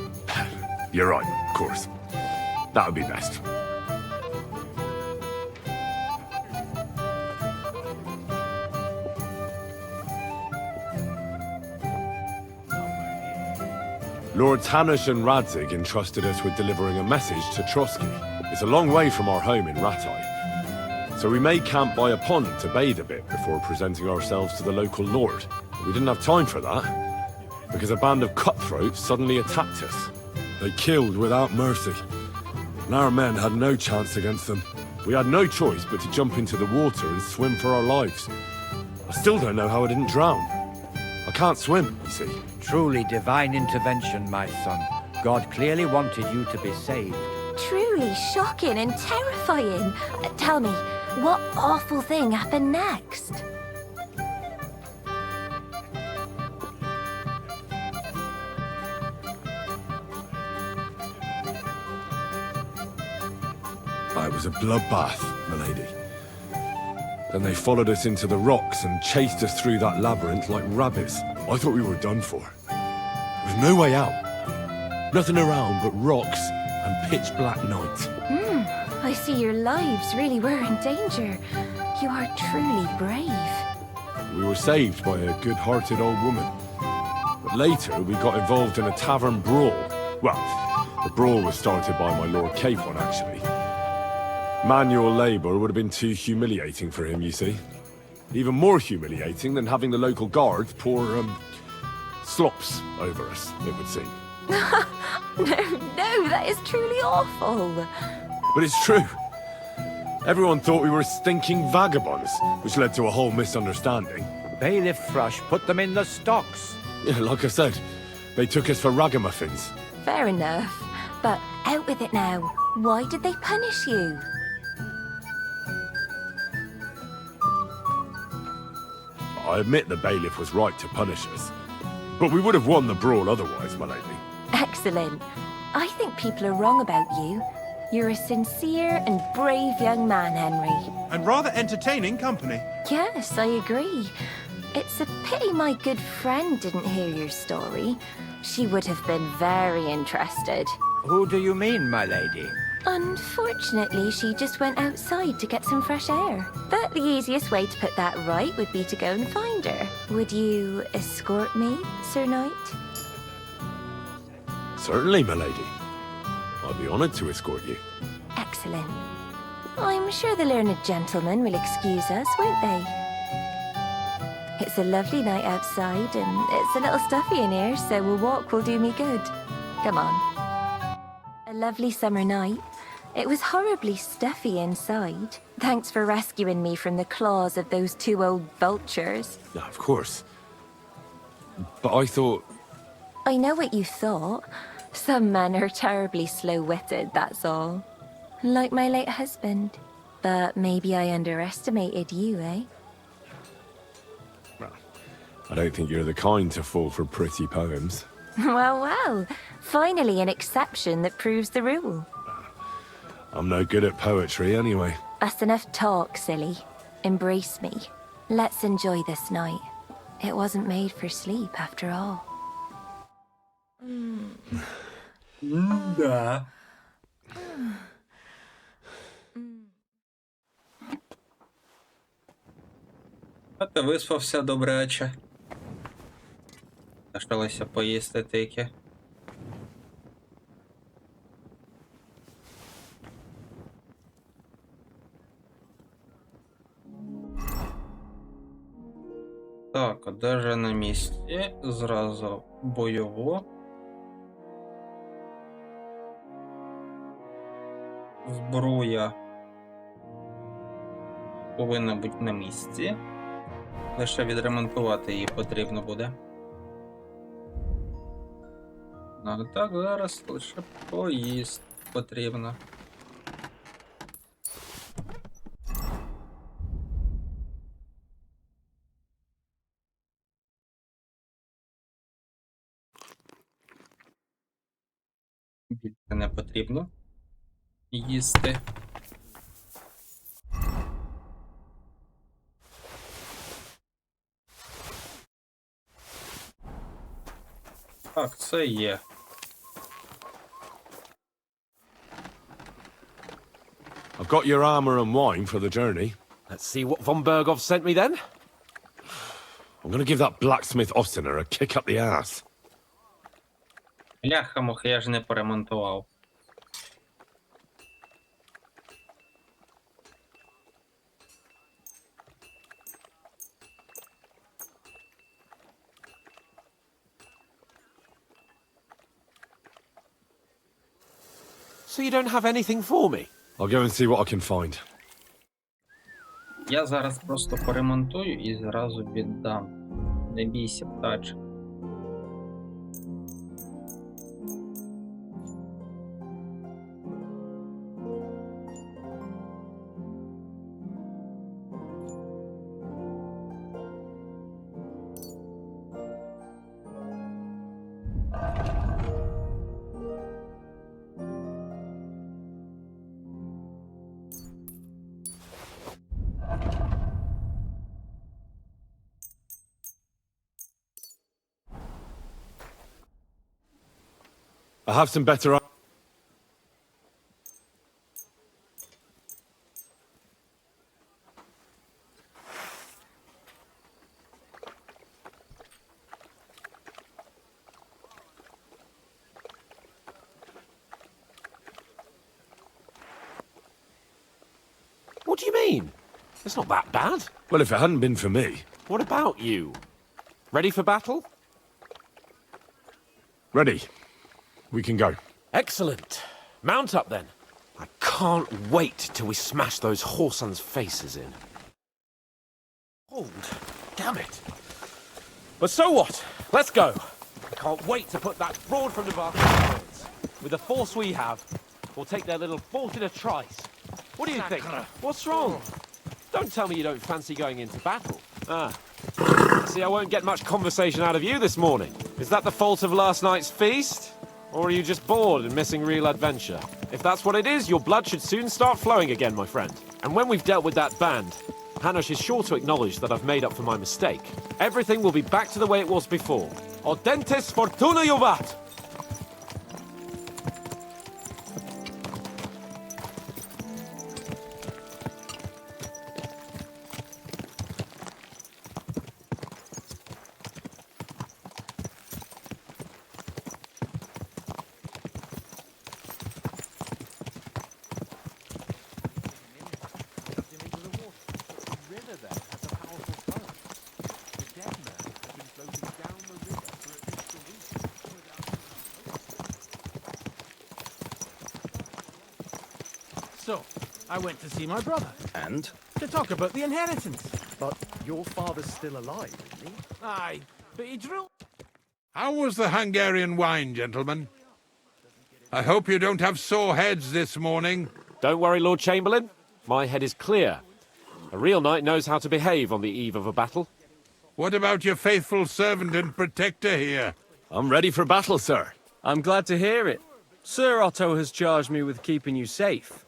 You're right, of course. That would be best. Lords Hanush and Radzig entrusted us with delivering a message to Trotsky. It's a long way from our home in Ratai. So we made camp by a pond to bathe a bit before presenting ourselves to the local lord. We didn't have time for that, because a band of cutthroats suddenly attacked us. They killed without mercy, and our men had no chance against them. We had no choice but to jump into the water and swim for our lives. I still don't know how I didn't drown. I can't swim, you see. Truly divine intervention, my son. God clearly wanted you to be saved. Truly shocking and terrifying. Tell me, what awful thing happened next? It was a bloodbath, my lady. Then they followed us into the rocks and chased us through that labyrinth like rabbits. I thought we were done for. There was no way out. Nothing around but rocks and pitch black night. I see your lives really were in danger. You are truly brave. We were saved by a good-hearted old woman. But later, we got involved in a tavern brawl. Well, the brawl was started by my Lord Capon, actually. Manual labor would have been too humiliating for him, you see. Even more humiliating than having the local guards pour, slops over us, it would seem. No, that is truly awful. But it's true. Everyone thought we were stinking vagabonds, which led to a whole misunderstanding. Bailiff Thrush put them in the stocks. Yeah, like I said, they took us for ragamuffins. Fair enough. But out with it now. Why did they punish you? I admit the bailiff was right to punish us. But we would have won the brawl otherwise, my lady. Excellent. I think people are wrong about you. You're a sincere and brave young man, Henry. And rather entertaining company. Yes, I agree. It's a pity my good friend didn't hear your story. She would have been very interested. Who do you mean, my lady? Unfortunately, she just went outside to get some fresh air. But the easiest way to put that right would be to go and find her. Would you escort me, Sir Knight? Certainly, my lady. I'd be honored to escort you. Excellent. I'm sure the learned gentlemen will excuse us, won't they? It's a lovely night outside, and it's a little stuffy in here, so a walk will do me good. Come on. A lovely summer night. It was horribly stuffy inside. Thanks for rescuing me from the claws of those two old vultures. Yeah, of course. But I thought... I know what you thought. Some men are terribly slow-witted, that's all. Like my late husband. But maybe I underestimated you, eh? Well, I don't think you're the kind to fall for pretty poems. Well. Finally an exception that proves the rule. I'm no good at poetry anyway. That's enough talk, silly. Embrace me. Let's enjoy this night. It wasn't made for sleep, after all. Да. А ти виспався добряче. Залишилося поїсти тільки. Так, одежа на місці. Зразу бойову. Збруя повинна бути на місці. Лише відремонтувати її потрібно буде. А так, зараз лише поїсти потрібно. Більше не потрібно їсти. Так, це є. I've got your armor and wine for the journey. Let's see what von Bergov sent me then. I'm gonna give that blacksmith Ostiner a kick up the ass. Ляха-муха, я ж не поремонтував. So you don't have anything for me? I'll go and see what I can find. Я зараз просто поремонтую і зразу віддам. Не бійся, птач. I have some better. What do you mean? It's not that bad. Well, if it hadn't been for me. What about you? Ready for battle? Ready. We can go. Excellent. Mount up then. I can't wait till we smash those whoresons' faces in. Hold. Damn it. But so what? Let's go. I can't wait to put that fraud from Nebakov to words. With the force we have, we'll take their little fort in a trice. What do you think? What's wrong? Don't tell me you don't fancy going into battle. Ah. See, I won't get much conversation out of you this morning. Is that the fault of last night's feast? Or are you just bored and missing real adventure? If that's what it is, your blood should soon start flowing again, my friend. And when we've dealt with that band, Hanush is sure to acknowledge that I've made up for my mistake. Everything will be back to the way it was before. Audentes fortuna juvat! So, I went to see my brother. And? To talk about the inheritance. But your father's still alive, isn't he? Aye, but he drilled... How was the Hungarian wine, gentlemen? I hope you don't have sore heads this morning. Don't worry, Lord Chamberlain. My head is clear. A real knight knows how to behave on the eve of a battle. What about your faithful servant and protector here? I'm ready for battle, sir. I'm glad to hear it. Sir Otto has charged me with keeping you safe.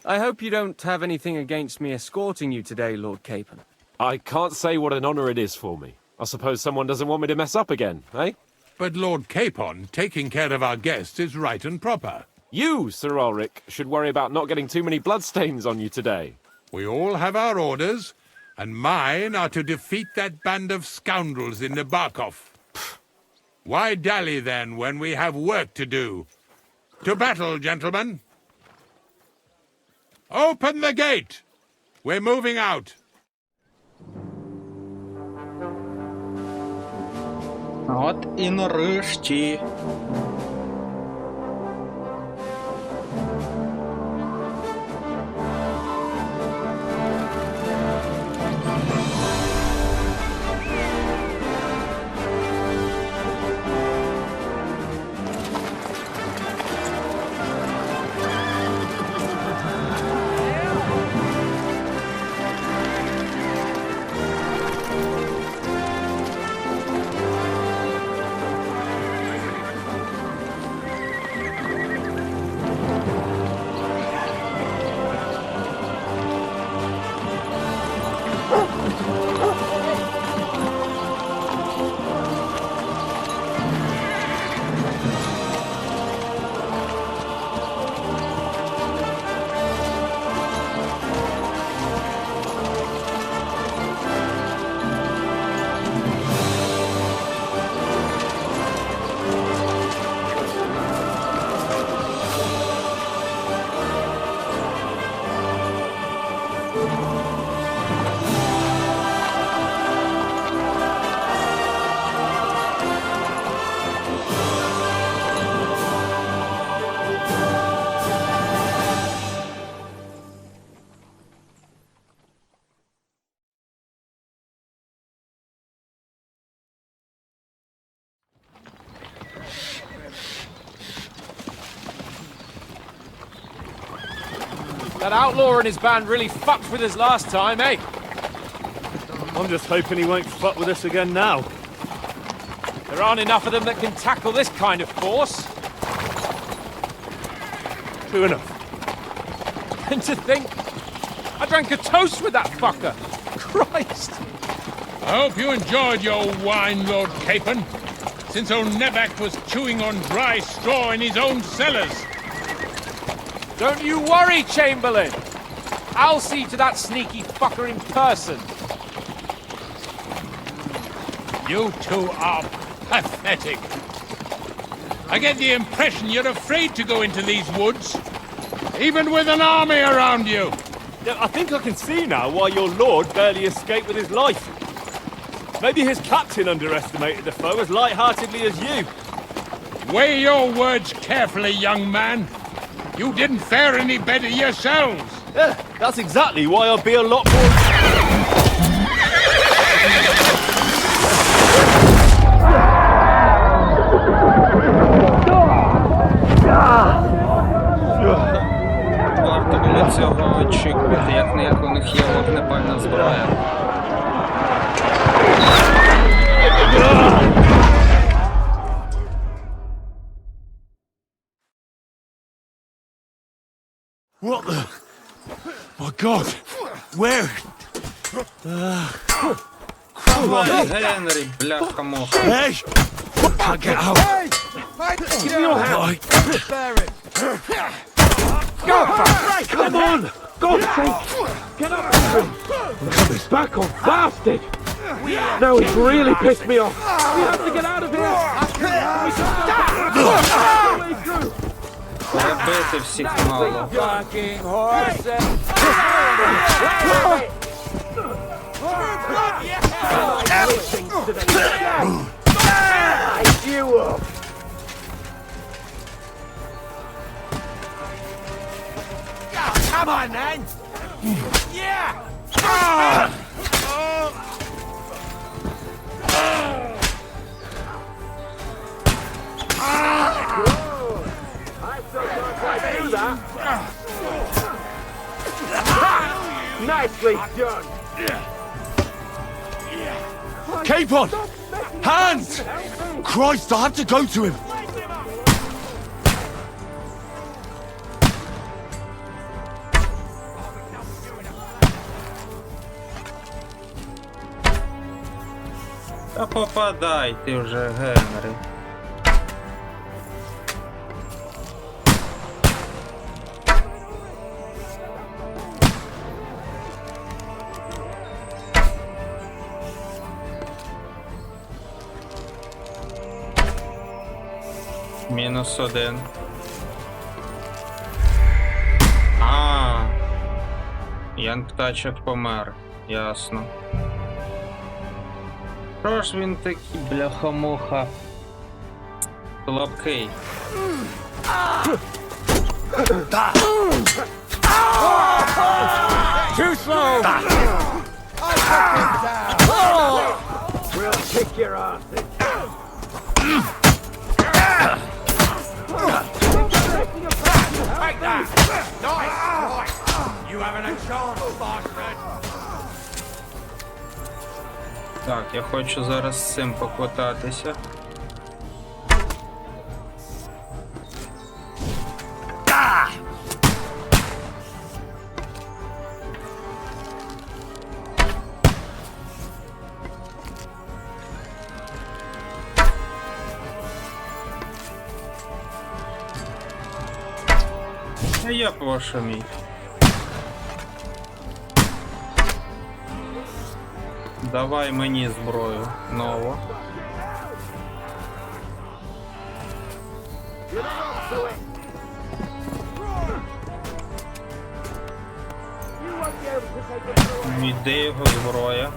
I hope you don't have anything against me escorting you today, Lord Capon. I can't say what an honor it is for me. I suppose someone doesn't want me to mess up again, eh? But Lord Capon, taking care of our guests is right and proper. You, Sir Ulrich, should worry about not getting too many bloodstains on you today. We all have our orders, and mine are to defeat that band of scoundrels in Nebakov. Why dally, then, when we have work to do? To battle, gentlemen! Open the gate! We're moving out. От і нарешті. That outlaw and his band really fucked with us last time, eh? I'm just hoping he won't fuck with us again now. There aren't enough of them that can tackle this kind of force. True enough. And to think, I drank a toast with that fucker. Christ. I hope you enjoyed your wine, Lord Capon, since old Nebak was chewing on dry straw in his own cellars. Don't you worry, Chamberlain. I'll see to that sneaky fucker in person. You two are pathetic. I get the impression you're afraid to go into these woods, even with an army around you. Yeah, I think I can see now why your lord barely escaped with his life. Maybe his captain underestimated the foe as light-heartedly as you. Weigh your words carefully, young man. You didn't fare any better yourselves. Yeah, that's exactly why I'll be a lot more... Варто було цього очікувати, як у них є вогнепальна зброя. What the... My God! Where? Генрі, бляха-муха. Hey! Can't get out! Hey! Give me your hand! Bear it! Come on! God's sake! Get up with him! He's back on bastard! Now he's really pissed me off! We have to get out of here! Перебити всіх мало. Come on, man! Yeah! Nicely done! Capon! Hands! Christ, I have to go to him! Та попадай ти вже, Генрі. -1. Ян Ткачик помер. Ясно. Що ж він такий, бляха-муха, слабкий? Too slow! We'll kick your asses. Take that! Nice! You haven't a chance, bastard! Так, я хочу зараз з цим поквитатися. А я б ваша мій. Давай мені зброю нову. Де його зброя?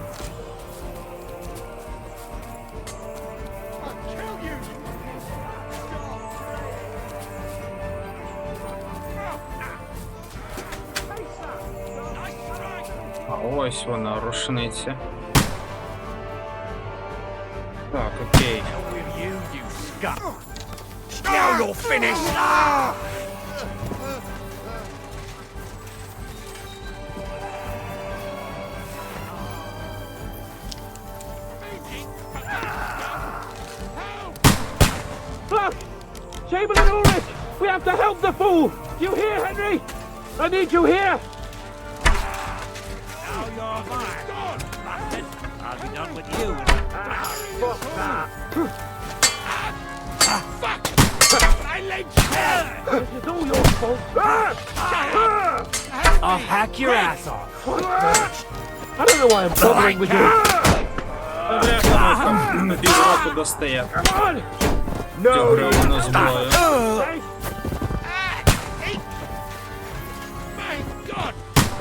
А ось вона, рушниця. Так, окей. Now you're finished! Look! Chamberlain Ulrich! We have to help the fool! Do you hear, Henry? I need you here! Now you're mine, bastard! I'll be done with you. Fuck! My legs! This is all your fault! I'll hack your ass off! I don't know why I'm bothering with you! На півроку достає. Цю гривну зброю.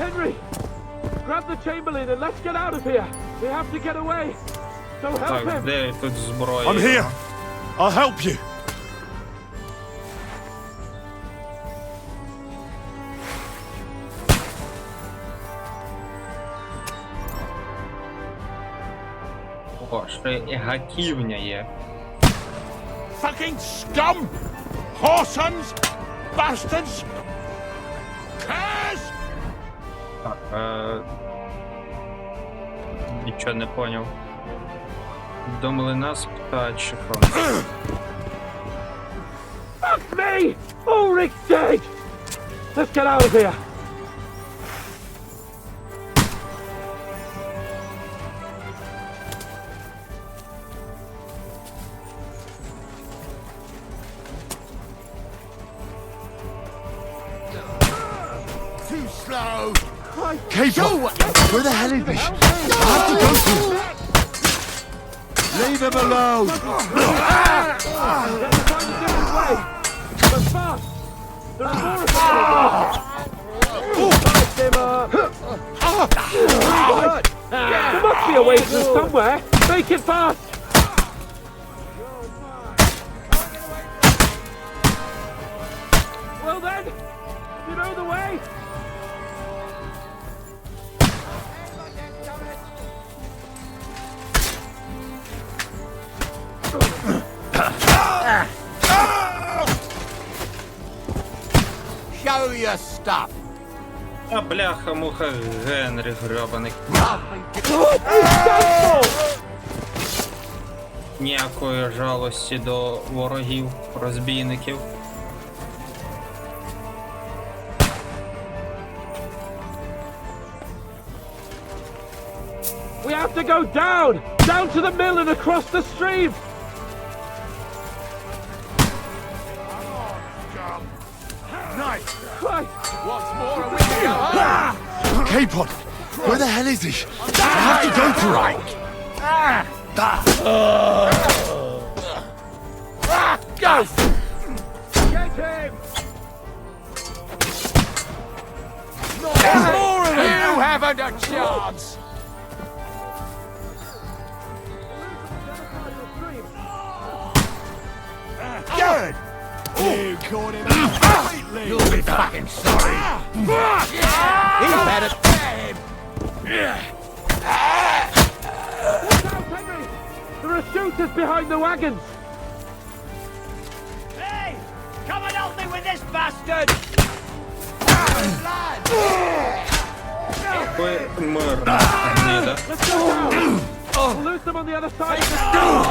Henry! Grab the Chamberlain and let's get out of here! We have to get away! So help Так, him! де тут зброя? I'm here. I'll help you. О, ще і гаківня є. Fucking scum! Whoresons! Bastards! Curs! Так, нічого не поняв. До млина з птачиком. Fuck me! Ulrich's dead! Let's get out of here! Too slow! Caper! Where the hell is he? I have to go to him. Leave him alone! Let's find a different way! But fast! There are more of them! Fight them up! There must be a way through somewhere! Make it fast! Well then, you know the way? Show your stuff. А бляха-муха, Генрі гребаний. Ніякої жалості до ворогів, розбійників. We have to go down! Down to the mill and across the stream! Nice! Christ! What's more, and we can go home! Capon! Where the hell is he? I have to go to him. Go! Get him! There's more of them! You haven't a chance! You caught him completely. You'll be fucking sorry. He's better. There are shooters behind the wagons! Hey! Come and help me with this bastard! Let's go down! We'll lose them on the other side of the storm!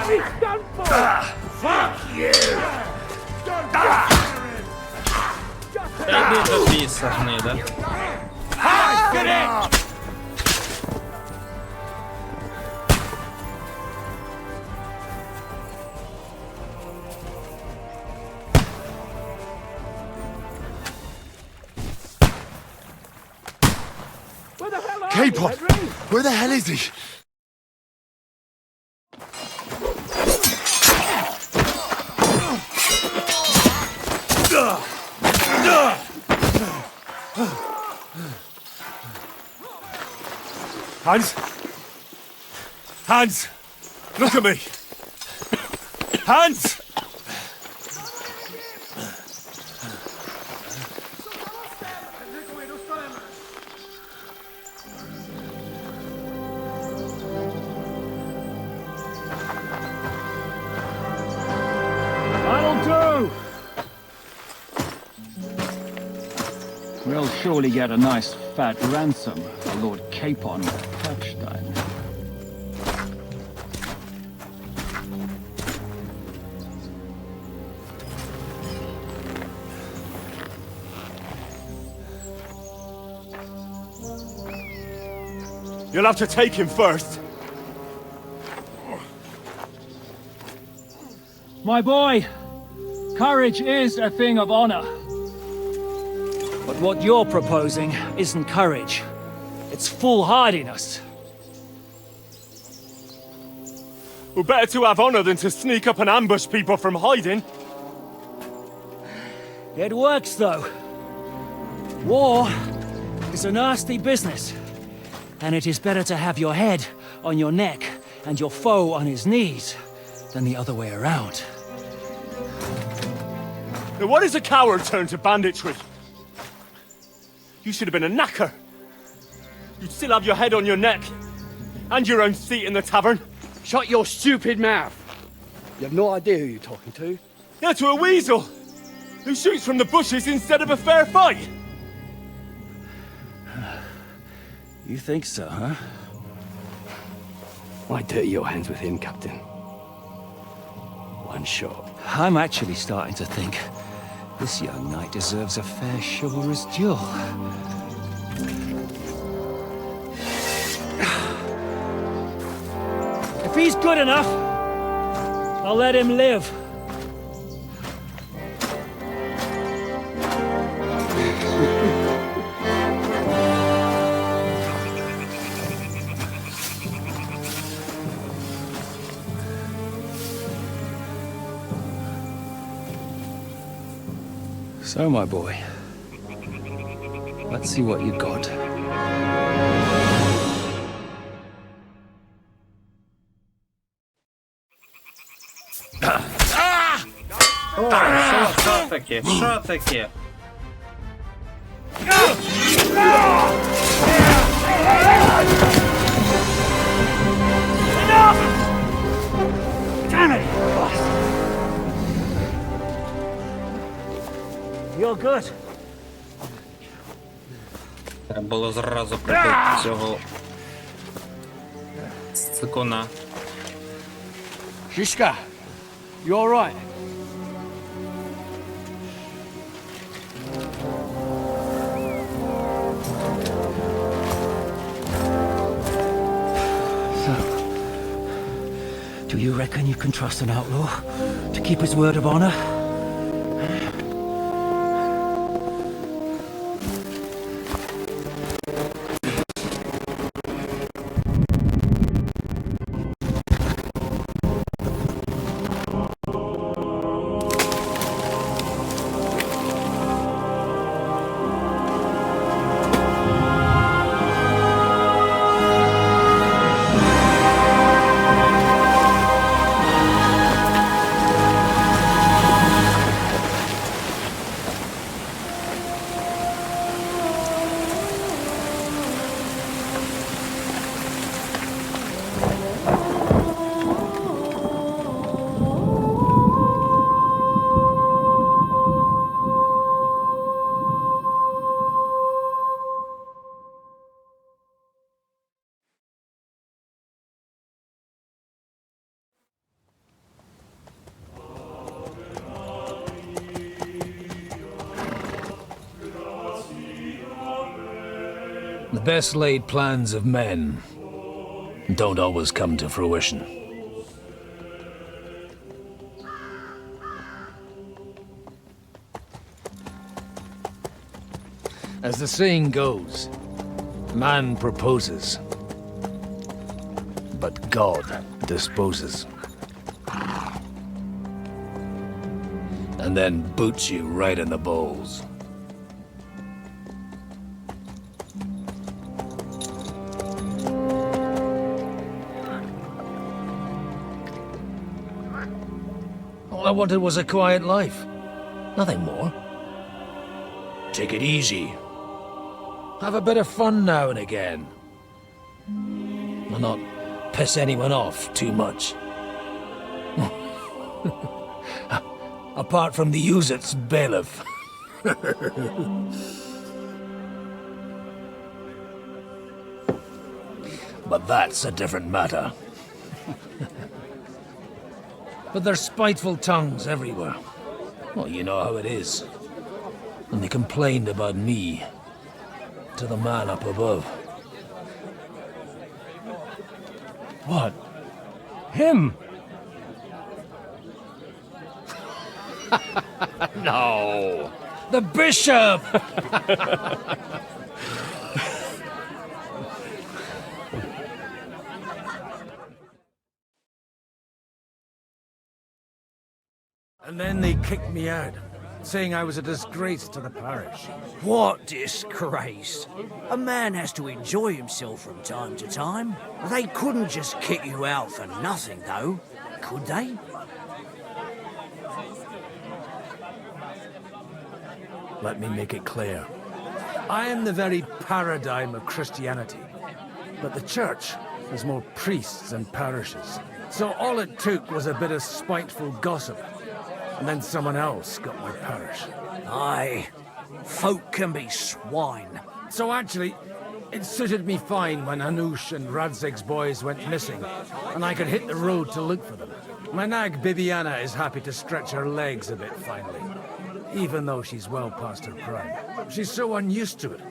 He's done for! Fuck you! Іди до біса, гнида. Get it! Capon! Where the hell is he? Hans! Hans! Look at me! Hans! That'll do! We'll surely get a nice fat ransom for Lord Capon Touchstone. You'll have to take him first. My boy, courage is a thing of honor. But what you're proposing isn't courage. It's foolhardiness. Well, better to have honor than to sneak up and ambush people from hiding. It works, though. War is a nasty business. And it is better to have your head on your neck and your foe on his knees than the other way around. Now what is a coward turned to banditry? You should have been a knacker. You'd still have your head on your neck. And your own seat in the tavern. Shut your stupid mouth. You have no idea who you're talking to. Yeah, to a weasel. Who shoots from the bushes instead of a fair fight. You think so, huh? Why dirty your hands with him, Captain? One shot. I'm actually starting to think this young knight deserves a fair chivalrous duel. If he's good enough, I'll let him live. So, my boy, let's see what you got. О, що таке? Що таке? Damn it! You're good. Треба було зразу прибити цього цикуна. Shishka, you all right? So, do you reckon you can trust an outlaw to keep his word of honor? best laid plans of men don't always come to fruition. As the saying goes, man proposes, but God disposes. And then boots you right in the balls. All I wanted was a quiet life. Nothing more. Take it easy. Have a bit of fun now and again. And not piss anyone off too much. Apart from the Uzit's bailiff. But that's a different matter. But there's spiteful tongues everywhere. Well, you know how it is. And they complained about me to the man up above. What? Him? No. The bishop! And then they kicked me out, saying I was a disgrace to the parish. What disgrace? A man has to enjoy himself from time to time. They couldn't just kick you out for nothing, though, could they? Let me make it clear. I am the very paradigm of Christianity. But the church has more priests and parishes. So all it took was a bit of spiteful gossip. And then someone else got my parish. Aye, folk can be swine. So actually, it suited me fine when Anush and Radzig's boys went missing, and I could hit the road to look for them. My nag Bibiana is happy to stretch her legs a bit finally, even though she's well past her prime. She's so unused to it.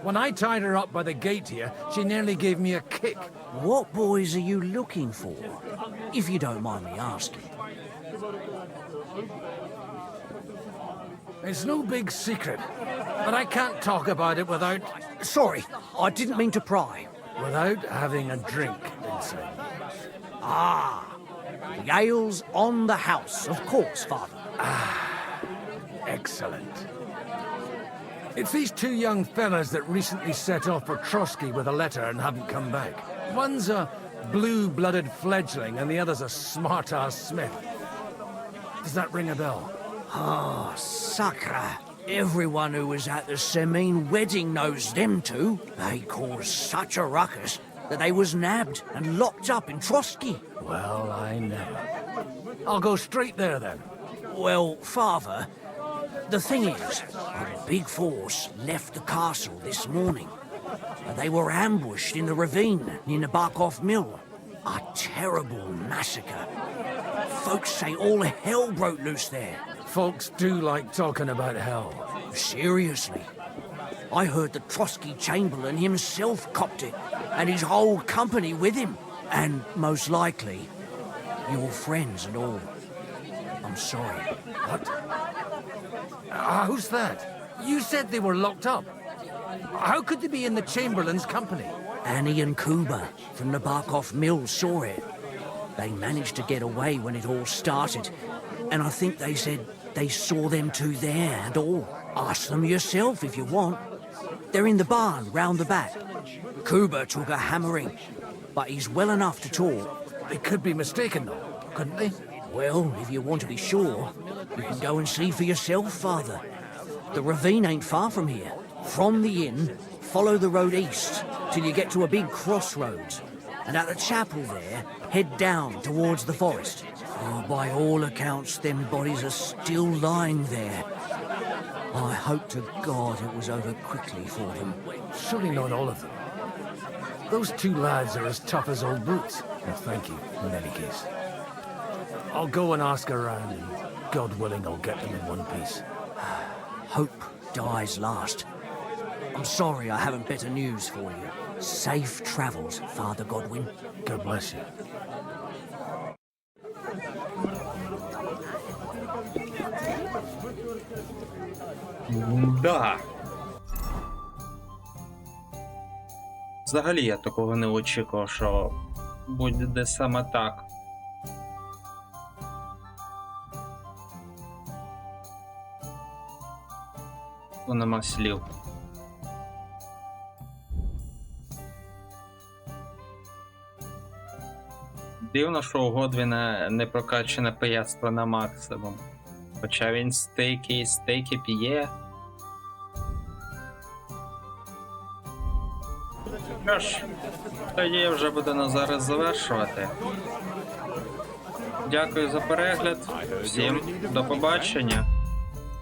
When I tied her up by the gate here, she nearly gave me a kick. What boys are you looking for, if you don't mind me asking? It's no big secret, but I can't talk about it without... Sorry, I didn't mean to pry. Without having a drink inside. Ah, the ale's on the house, of course, Father. Excellent. It's these two young fellas that recently set off for Trotsky with a letter and haven't come back. One's a blue-blooded fledgling and the other's a smart-ass smith. Does that ring a bell? Ah, Sakra. Everyone who was at the Semine wedding knows them two. They caused such a ruckus that they was nabbed and locked up in Trotsky. Well, I never. I'll go straight there, then. Well, Father, the thing is, a big force left the castle this morning. They were ambushed in the ravine near Nebakov Mill. A terrible massacre. Folks say all hell broke loose there. Folks do like talking about hell. Seriously. I heard the Trotsky Chamberlain himself copped it, and his whole company with him. And most likely, your friends and all. I'm sorry. What? Who's that? You said they were locked up. How could they be in the Chamberlain's company? Annie and Kuba from the Nebakov Mill saw it. They managed to get away when it all started, and I think they said they saw them two there and all. Ask them yourself if you want. They're in the barn round the back. Kuba took a hammering, but he's well enough to talk. They could be mistaken, though, couldn't they? Well, if you want to be sure, you can go and see for yourself, Father. The ravine ain't far from here. From the inn, follow the road east till you get to a big crossroads. And at the chapel there, head down towards the forest. Oh, by all accounts, them bodies are still lying there. I hope to God it was over quickly for them. Surely not all of them. Those two lads are as tough as old boots. Well, thank you, in any case. I'll go and ask around, and God willing, I'll get them in one piece. Hope dies last. I'm sorry I haven't better news for you. Safe travels, Father Godwin. God bless you. Да. Взагалі я такого не очікував, що буде саме так. То нема слів. Дивно, що у Годвіна не прокачане пияцтво на максимум. Хоча він стейки п'є. Що ж, тоді я вже буду на зараз завершувати. Дякую за перегляд. Всім до побачення.